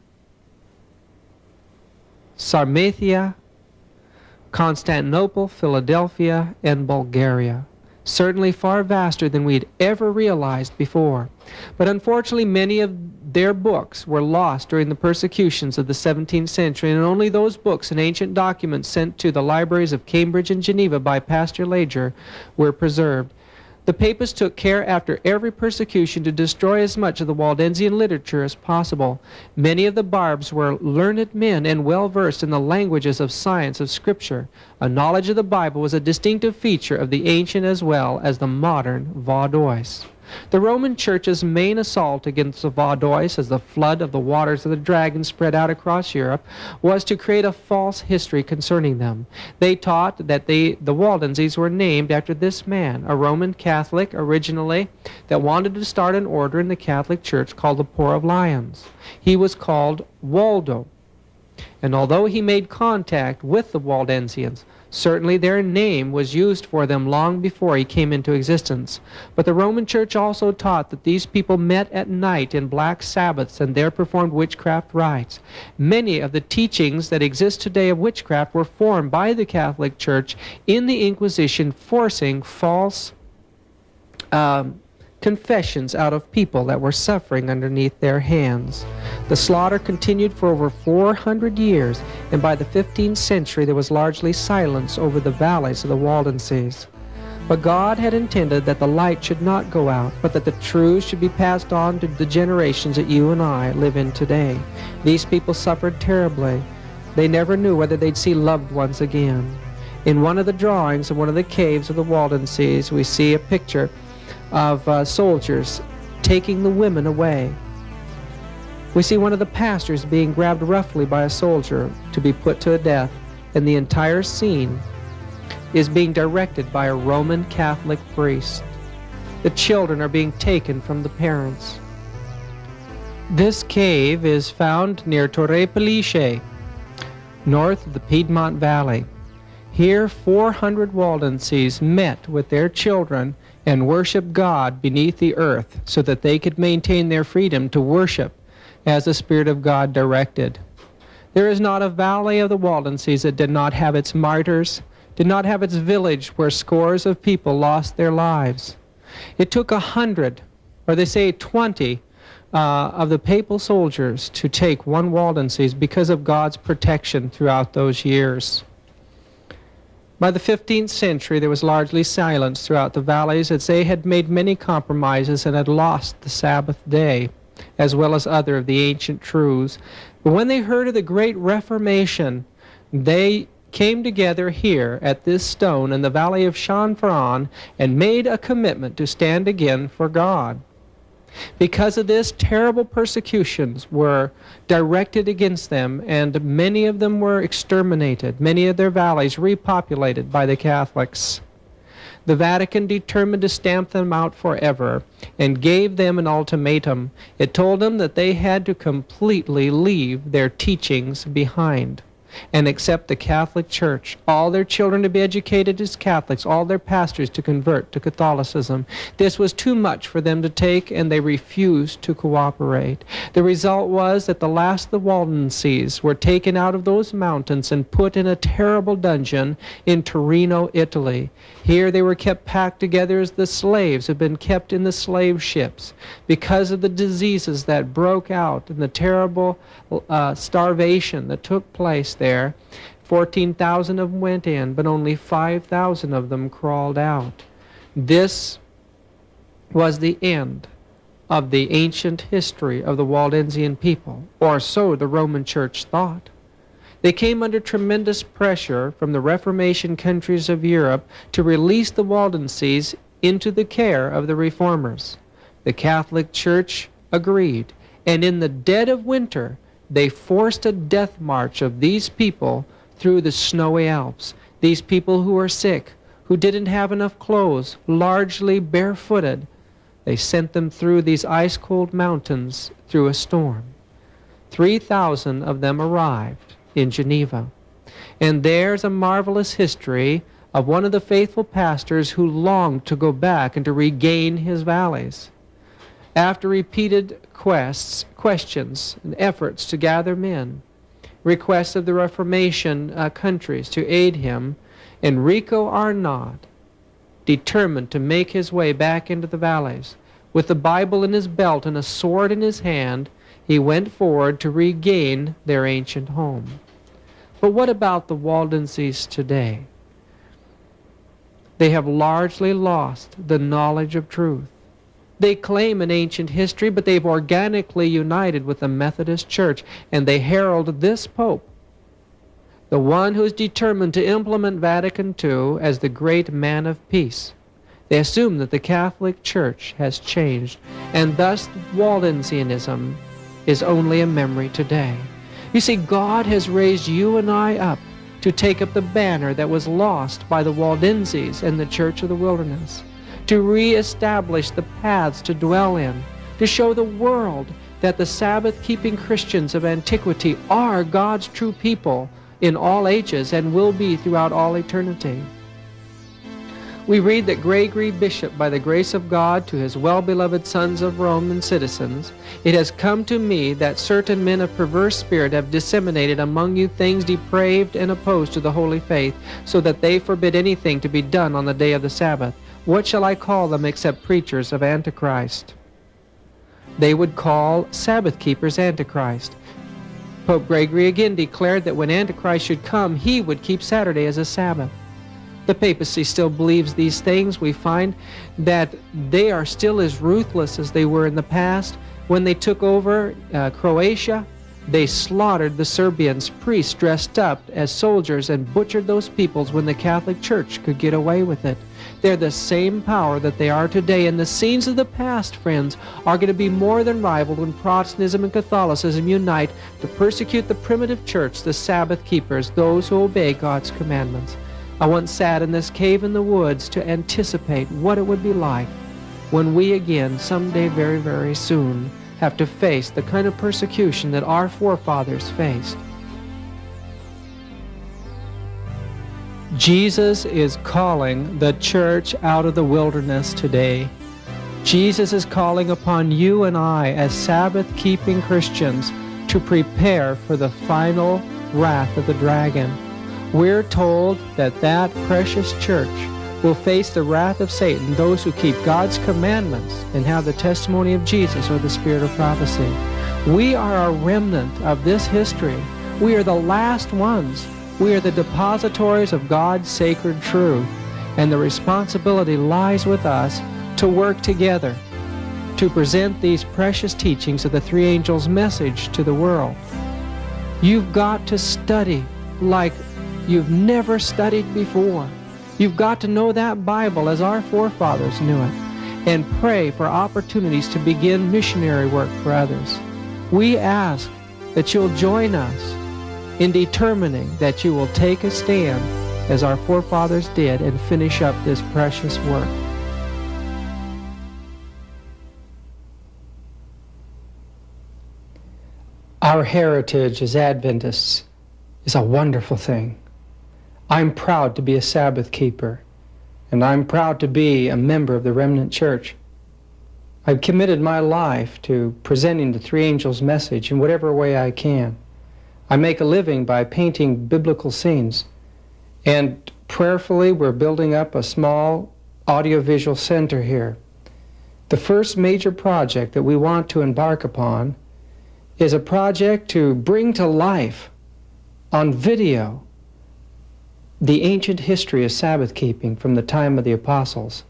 Sarmatia, Constantinople, Philadelphia, and Bulgaria. Certainly far vaster than we'd ever realized before. But unfortunately, many of their books were lost during the persecutions of the 17th century, and only those books and ancient documents sent to the libraries of Cambridge and Geneva by Pastor Lager were preserved. The papists took care after every persecution to destroy as much of the Waldensian literature as possible. Many of the barbs were learned men and well-versed in the languages of science of Scripture. A knowledge of the Bible was a distinctive feature of the ancient as well as the modern Vaudois. The Roman Church's main assault against the Vaudois, as the flood of the waters of the dragon spread out across Europe, was to create a false history concerning them. They taught that the Waldenses were named after this man, a Roman Catholic originally, that wanted to start an order in the Catholic Church called the Poor of Lions. He was called Waldo. And although he made contact with the Waldensians, certainly their name was used for them long before he came into existence. But the Roman Church also taught that these people met at night in black Sabbaths and there performed witchcraft rites. Many of the teachings that exist today of witchcraft were formed by the Catholic Church in the Inquisition, forcing false confessions out of people that were suffering underneath their hands. The slaughter continued for over 400 years, and by the 15th century there was largely silence over the valleys of the Waldenses. But God had intended that the light should not go out, but that the truth should be passed on to the generations that you and I live in today. These people suffered terribly. They never knew whether they'd see loved ones again. In one of the drawings of one of the caves of the Waldenses, we see a picture of soldiers taking the women away. We see one of the pastors being grabbed roughly by a soldier to be put to death, and the entire scene is being directed by a Roman Catholic priest. The children are being taken from the parents. This cave is found near Torre Pellice, north of the Piedmont Valley. Here, 400 Waldenses met with their children and worshiped God beneath the earth so that they could maintain their freedom to worship as the Spirit of God directed. There is not a valley of the Waldenses that did not have its martyrs, did not have its village where scores of people lost their lives. It took 100, or they say 20, of the papal soldiers to take one Waldenses because of God's protection throughout those years. By the 15th century, there was largely silence throughout the valleys as they had made many compromises and had lost the Sabbath day, as well as other of the ancient truths. But when they heard of the Great Reformation, they came together here at this stone in the valley of Chanfran and made a commitment to stand again for God. Because of this, terrible persecutions were directed against them, and many of them were exterminated, many of their valleys repopulated by the Catholics. The Vatican determined to stamp them out forever and gave them an ultimatum. It told them that they had to completely leave their teachings behind and accept the Catholic Church, all their children to be educated as Catholics, all their pastors to convert to Catholicism. This was too much for them to take, and they refused to cooperate. The result was that the last of the Waldenses were taken out of those mountains and put in a terrible dungeon in Torino, Italy. Here they were kept packed together as the slaves had been kept in the slave ships because of the diseases that broke out and the terrible starvation that took place there. 14,000 of them went in, but only 5,000 of them crawled out. This was the end of the ancient history of the Waldensian people, or so the Roman Church thought. They came under tremendous pressure from the Reformation countries of Europe to release the Waldenses into the care of the Reformers. The Catholic Church agreed, and in the dead of winter, they forced a death march of these people through the snowy Alps. These people who were sick, who didn't have enough clothes, largely barefooted, they sent them through these ice-cold mountains through a storm. 3,000 of them arrived in Geneva. And there's a marvelous history of one of the faithful pastors who longed to go back and to regain his valleys. After repeated questions and efforts to gather men, requests of the Reformation countries to aid him, Enrico Arnaud determined to make his way back into the valleys. With the Bible in his belt and a sword in his hand, he went forward to regain their ancient home. But what about the Waldenses today? They have largely lost the knowledge of truth. They claim an ancient history, but they've organically united with the Methodist Church, and they herald this Pope, the one who is determined to implement Vatican II as the great man of peace. They assume that the Catholic Church has changed, and thus Waldensianism is only a memory today. You see, God has raised you and I up to take up the banner that was lost by the Waldenses and the Church of the Wilderness, to reestablish the paths to dwell in, to show the world that the Sabbath-keeping Christians of antiquity are God's true people in all ages and will be throughout all eternity. We read that Gregory Bishop, by the grace of God, to his well-beloved sons of Rome and citizens, "It has come to me that certain men of perverse spirit have disseminated among you things depraved and opposed to the holy faith, so that they forbid anything to be done on the day of the Sabbath. What shall I call them except preachers of Antichrist?" They would call Sabbath keepers Antichrist. Pope Gregory again declared that when Antichrist should come, he would keep Saturday as a Sabbath. The papacy still believes these things. We find that they are still as ruthless as they were in the past. When they took over Croatia, They slaughtered the Serbians, priests dressed up as soldiers, and butchered those peoples when the Catholic Church could get away with it. They're the same power that they are today, and the scenes of the past, friends, are going to be more than rivaled when Protestantism and Catholicism unite to persecute the primitive church, the Sabbath keepers, those who obey God's commandments. I once sat in this cave in the woods to anticipate what it would be like when we again, someday very, very soon, have to face the kind of persecution that our forefathers faced. Jesus is calling the church out of the wilderness today. Jesus is calling upon you and I as Sabbath-keeping Christians to prepare for the final wrath of the dragon. We're told that that precious church will face the wrath of Satan, those who keep God's commandments and have the testimony of Jesus or the spirit of prophecy. We are a remnant of this history. We are the last ones. We are the depositories of God's sacred truth, and the responsibility lies with us to work together to present these precious teachings of the three angels' message to the world. You've got to study like you've never studied before. You've got to know that Bible as our forefathers knew it, and pray for opportunities to begin missionary work for others. We ask that you'll join us in determining that you will take a stand as our forefathers did and finish up this precious work. Our heritage as Adventists is a wonderful thing. I'm proud to be a Sabbath keeper, and I'm proud to be a member of the Remnant Church. I've committed my life to presenting the three angels' message in whatever way I can. I make a living by painting biblical scenes, and prayerfully we're building up a small audiovisual center here. The first major project that we want to embark upon is a project to bring to life on video the ancient history of Sabbath keeping from the time of the apostles,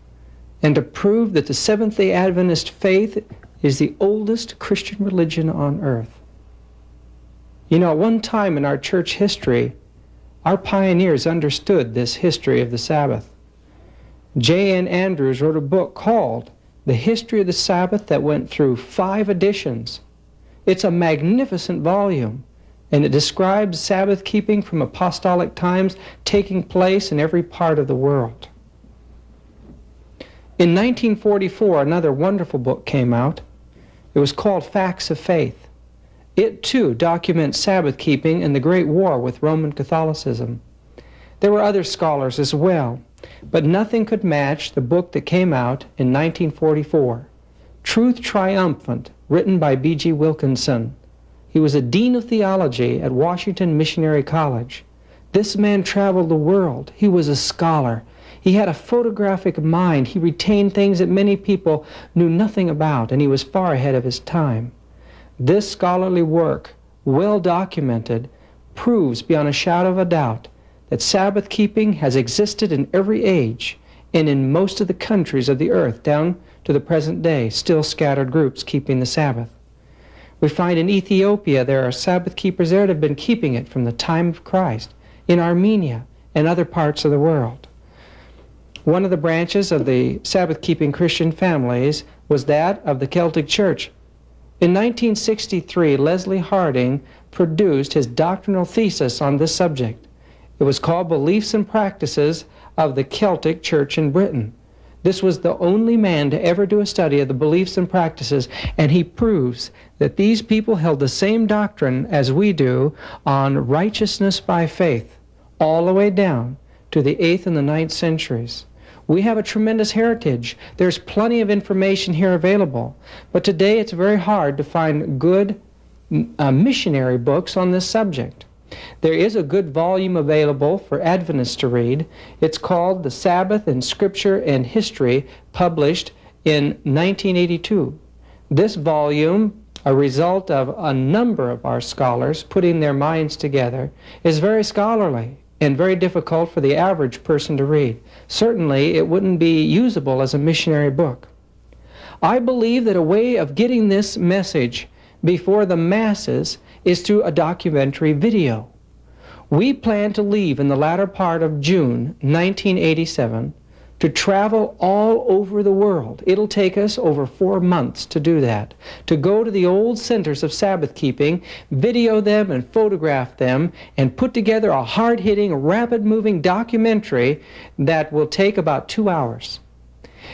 and to prove that the Seventh-day Adventist faith is the oldest Christian religion on earth. You know, at one time in our church history, our pioneers understood this history of the Sabbath. J.N. Andrews wrote a book called The History of the Sabbath that went through 5 editions. It's a magnificent volume, and it describes Sabbath keeping from apostolic times taking place in every part of the world. In 1944, another wonderful book came out. It was called Facts of Faith. It, too, documents Sabbath keeping and the Great War with Roman Catholicism. There were other scholars as well, but nothing could match the book that came out in 1944, Truth Triumphant, written by B.G. Wilkinson. He was a dean of theology at Washington Missionary College. This man traveled the world. He was a scholar. He had a photographic mind. He retained things that many people knew nothing about, and he was far ahead of his time. This scholarly work, well documented, proves beyond a shadow of a doubt that Sabbath keeping has existed in every age and in most of the countries of the earth down to the present day, still scattered groups keeping the Sabbath. We find in Ethiopia there are Sabbath keepers there that have been keeping it from the time of Christ, in Armenia and other parts of the world. One of the branches of the Sabbath-keeping Christian families was that of the Celtic Church. In 1963, Leslie Harding produced his doctrinal thesis on this subject. It was called Beliefs and Practices of the Celtic Church in Britain. This was the only man to ever do a study of the beliefs and practices, and he proves that these people held the same doctrine as we do on righteousness by faith, all the way down to the 8th and the 9th centuries. We have a tremendous heritage. There's plenty of information here available, but today it's very hard to find good missionary books on this subject. There is a good volume available for Adventists to read. It's called The Sabbath in Scripture and History, published in 1982. This volume, a result of a number of our scholars putting their minds together, is very scholarly and very difficult for the average person to read. Certainly, it wouldn't be usable as a missionary book. I believe that a way of getting this message before the masses is through a documentary video. We plan to leave in the latter part of June 1987 to travel all over the world. It'll take us over 4 months to do that, to go to the old centers of Sabbath keeping, video them and photograph them, and put together a hard-hitting, rapid-moving documentary that will take about 2 hours.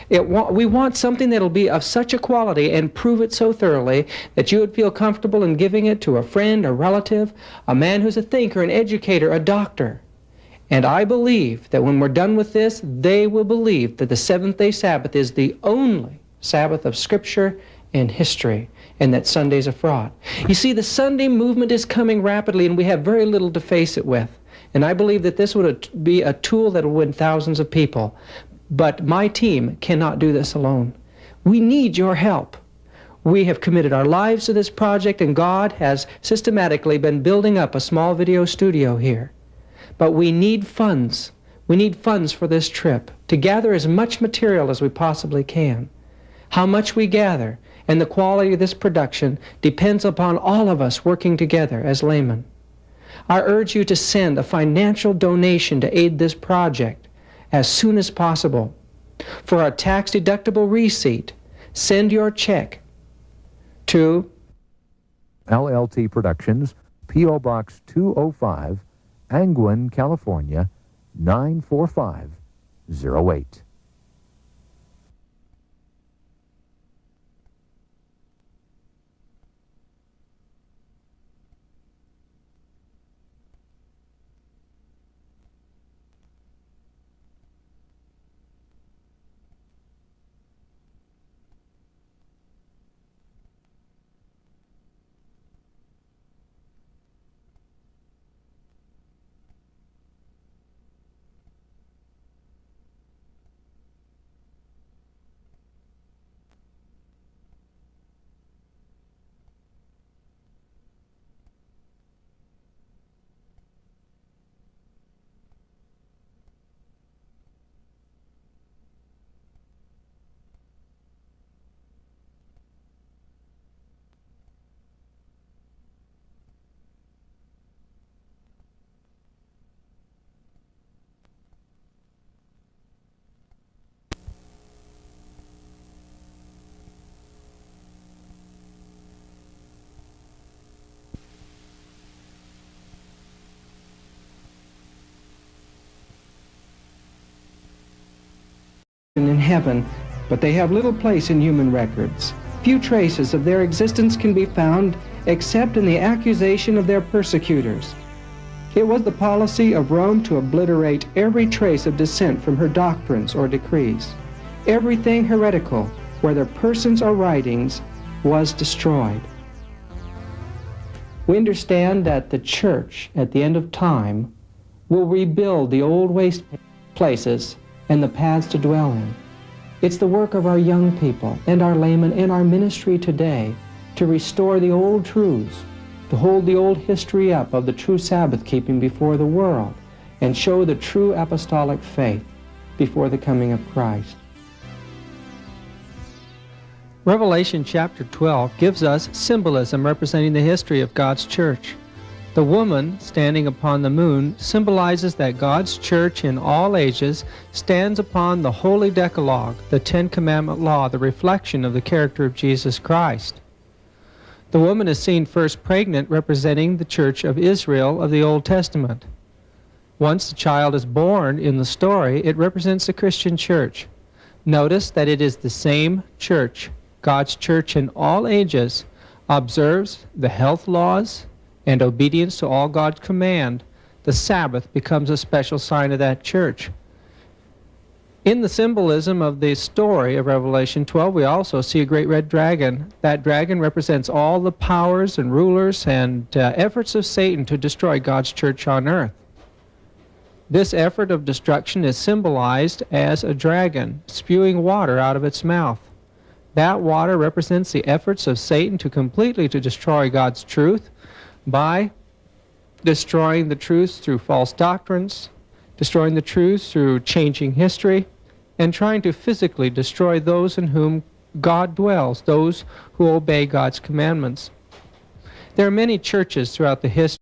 We want something that'll be of such a quality and prove it so thoroughly that you would feel comfortable in giving it to a friend, a relative, a man who's a thinker, an educator, a doctor. And I believe that when we're done with this, they will believe that the Seventh-day Sabbath is the only Sabbath of Scripture and history, and that Sunday's a fraud. You see, the Sunday movement is coming rapidly, and we have very little to face it with. And I believe that this would be a tool that will win thousands of people. But my team cannot do this alone. We need your help. We have committed our lives to this project, and God has systematically been building up a small video studio here. But we need funds. We need funds for this trip to gather as much material as we possibly can. How much we gather and the quality of this production depends upon all of us working together as laymen. I urge you to send a financial donation to aid this project as soon as possible. For a tax-deductible receipt, send your check to LLT Productions, P.O. Box 205, Angwin, California, 94508. in heaven, but they have little place in human records. Few traces of their existence can be found except in the accusation of their persecutors. It was the policy of Rome to obliterate every trace of dissent from her doctrines or decrees. Everything heretical, whether persons or writings, was destroyed. We understand that the church, at the end of time, will rebuild the old waste places and the paths to dwell in. It's the work of our young people and our laymen and our ministry today to restore the old truths, to hold the old history up of the true Sabbath keeping before the world, and show the true apostolic faith before the coming of Christ. Revelation chapter 12 gives us symbolism representing the history of God's church. The woman standing upon the moon symbolizes that God's church in all ages stands upon the holy Decalogue, the Ten Commandment law, the reflection of the character of Jesus Christ. The woman is seen first pregnant, representing the church of Israel of the Old Testament. Once the child is born in the story, it represents the Christian church. Notice that it is the same church. God's church in all ages observes the health laws and obedience to all God's command. The Sabbath becomes a special sign of that church. In the symbolism of the story of Revelation 12, we also see a great red dragon. That dragon represents all the powers and rulers and efforts of Satan to destroy God's church on earth. This effort of destruction is symbolized as a dragon spewing water out of its mouth. That water represents the efforts of Satan to completely destroy God's truth by destroying the truths through false doctrines, destroying the truths through changing history, and trying to physically destroy those in whom God dwells, those who obey God's commandments. There are many churches throughout the history.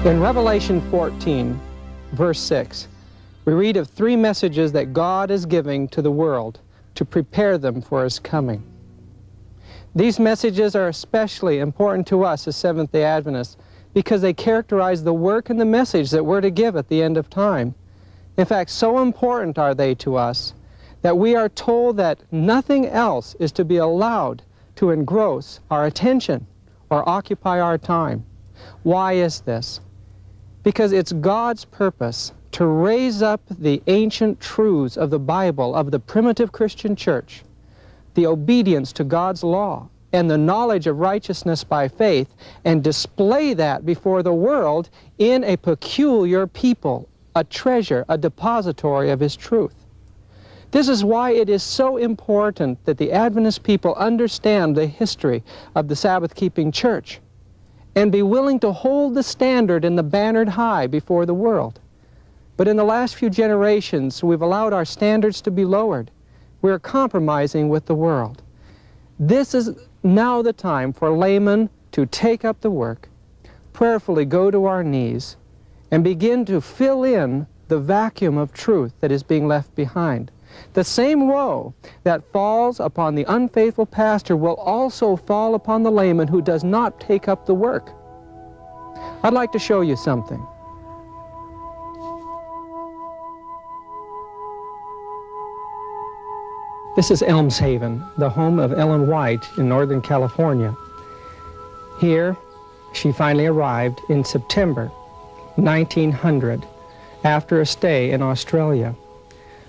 In Revelation 14, verse 6, we read of 3 messages that God is giving to the world to prepare them for His coming. These messages are especially important to us as Seventh-day Adventists because they characterize the work and the message that we're to give at the end of time. In fact, so important are they to us that we are told that nothing else is to be allowed to engross our attention or occupy our time. Why is this? Because it's God's purpose to raise up the ancient truths of the Bible, of the primitive Christian church, the obedience to God's law, and the knowledge of righteousness by faith, and display that before the world in a peculiar people, a treasure, a depository of His truth. This is why it is so important that the Adventist people understand the history of the Sabbath-keeping church and be willing to hold the standard and the banner high before the world. But in the last few generations, we've allowed our standards to be lowered. We're compromising with the world. This is now the time for laymen to take up the work, prayerfully go to our knees, and begin to fill in the vacuum of truth that is being left behind. The same woe that falls upon the unfaithful pastor will also fall upon the layman who does not take up the work. I'd like to show you something. This is Elms Haven, the home of Ellen White in Northern California. Here, she finally arrived in September 1900 after a stay in Australia.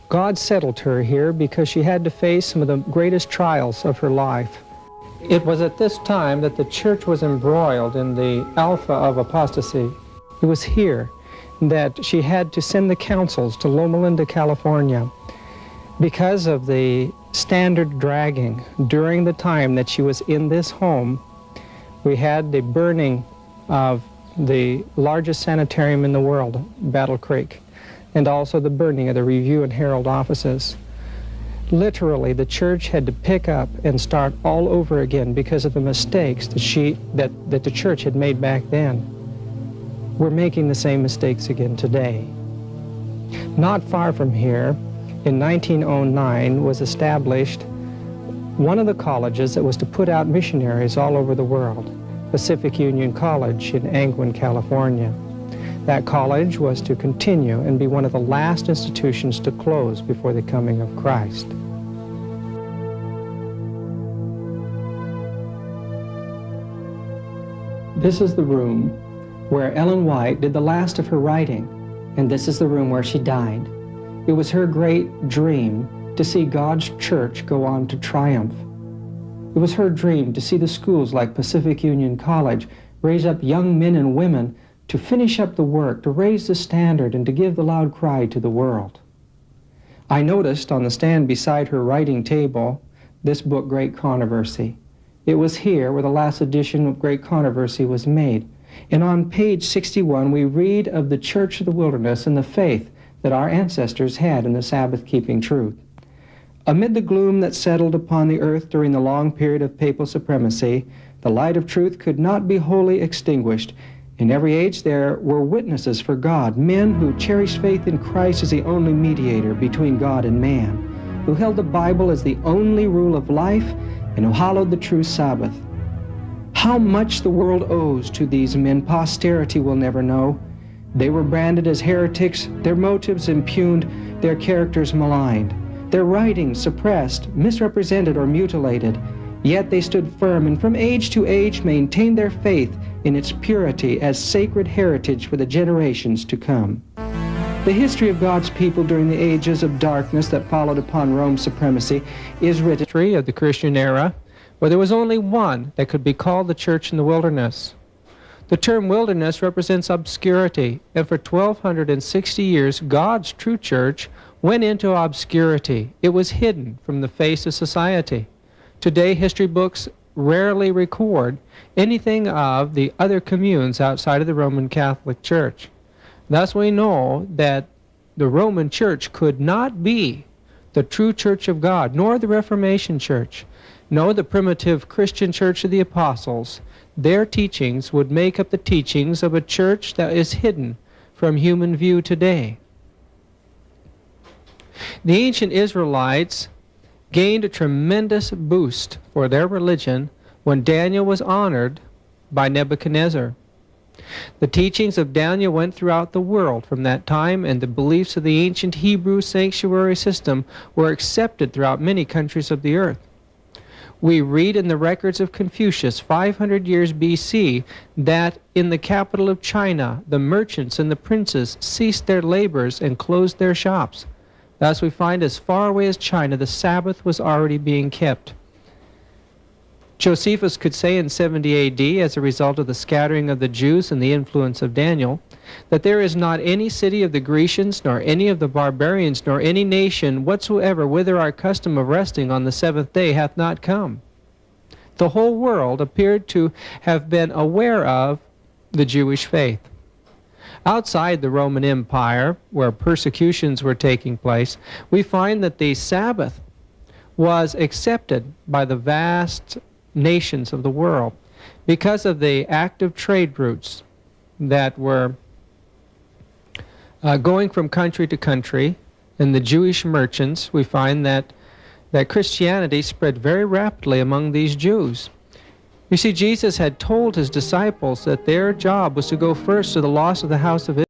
God settled her here because she had to face some of the greatest trials of her life. It was at this time that the church was embroiled in the alpha of apostasy. It was here that she had to send the councils to Loma Linda, California, because of the standard dragging. During the time that she was in this home, we had the burning of the largest sanitarium in the world, Battle Creek, and also the burning of the Review and Herald offices. Literally, the church had to pick up and start all over again because of the mistakes that the church had made back then. We're making the same mistakes again today. Not far from here, in 1909, was established one of the colleges that was to put out missionaries all over the world, Pacific Union College in Angwin, California. That college was to continue and be one of the last institutions to close before the coming of Christ. This is the room where Ellen White did the last of her writing, and this is the room where she died. It was her great dream to see God's church go on to triumph. It was her dream to see the schools like Pacific Union College raise up young men and women to finish up the work, to raise the standard, and to give the loud cry to the world. I noticed on the stand beside her writing table this book, Great Controversy. It was here where the last edition of Great Controversy was made. And on page 61, we read of the Church of the Wilderness and the faith that our ancestors had in the Sabbath-keeping truth. Amid the gloom that settled upon the earth during the long period of papal supremacy, the light of truth could not be wholly extinguished. In every age there were witnesses for God, men who cherished faith in Christ as the only mediator between God and man, who held the Bible as the only rule of life, and who hallowed the true Sabbath. How much the world owes to these men, posterity will never know. They were branded as heretics, their motives impugned, their characters maligned, their writings suppressed, misrepresented, or mutilated. Yet they stood firm and from age to age maintained their faith in its purity as sacred heritage for the generations to come. The history of God's people during the ages of darkness that followed upon Rome's supremacy is written of the Christian era, where there was only one that could be called the church in the wilderness. The term wilderness represents obscurity, and for 1,260 years, God's true church went into obscurity. It was hidden from the face of society. Today, history books rarely record anything of the other communes outside of the Roman Catholic Church. Thus we know that the Roman Church could not be the true Church of God, nor the Reformation Church. No, the primitive Christian Church of the Apostles, their teachings would make up the teachings of a church that is hidden from human view today. The ancient Israelites gained a tremendous boost for their religion when Daniel was honored by Nebuchadnezzar. The teachings of Daniel went throughout the world from that time, and the beliefs of the ancient Hebrew sanctuary system were accepted throughout many countries of the earth. We read in the records of Confucius, 500 years BC, that in the capital of China, the merchants and the princes ceased their labors and closed their shops. Thus we find as far away as China, the Sabbath was already being kept. Josephus could say in 70 AD, as a result of the scattering of the Jews and the influence of Daniel, that there is not any city of the Grecians, nor any of the barbarians, nor any nation whatsoever whither our custom of resting on the seventh day hath not come. The whole world appeared to have been aware of the Jewish faith. Outside the Roman Empire, where persecutions were taking place, we find that the Sabbath was accepted by the vast nations of the world because of the active trade routes that were going from country to country, and the Jewish merchants. We find that Christianity spread very rapidly among these Jews. You see, Jesus had told his disciples that their job was to go first to the lost of the house of Israel.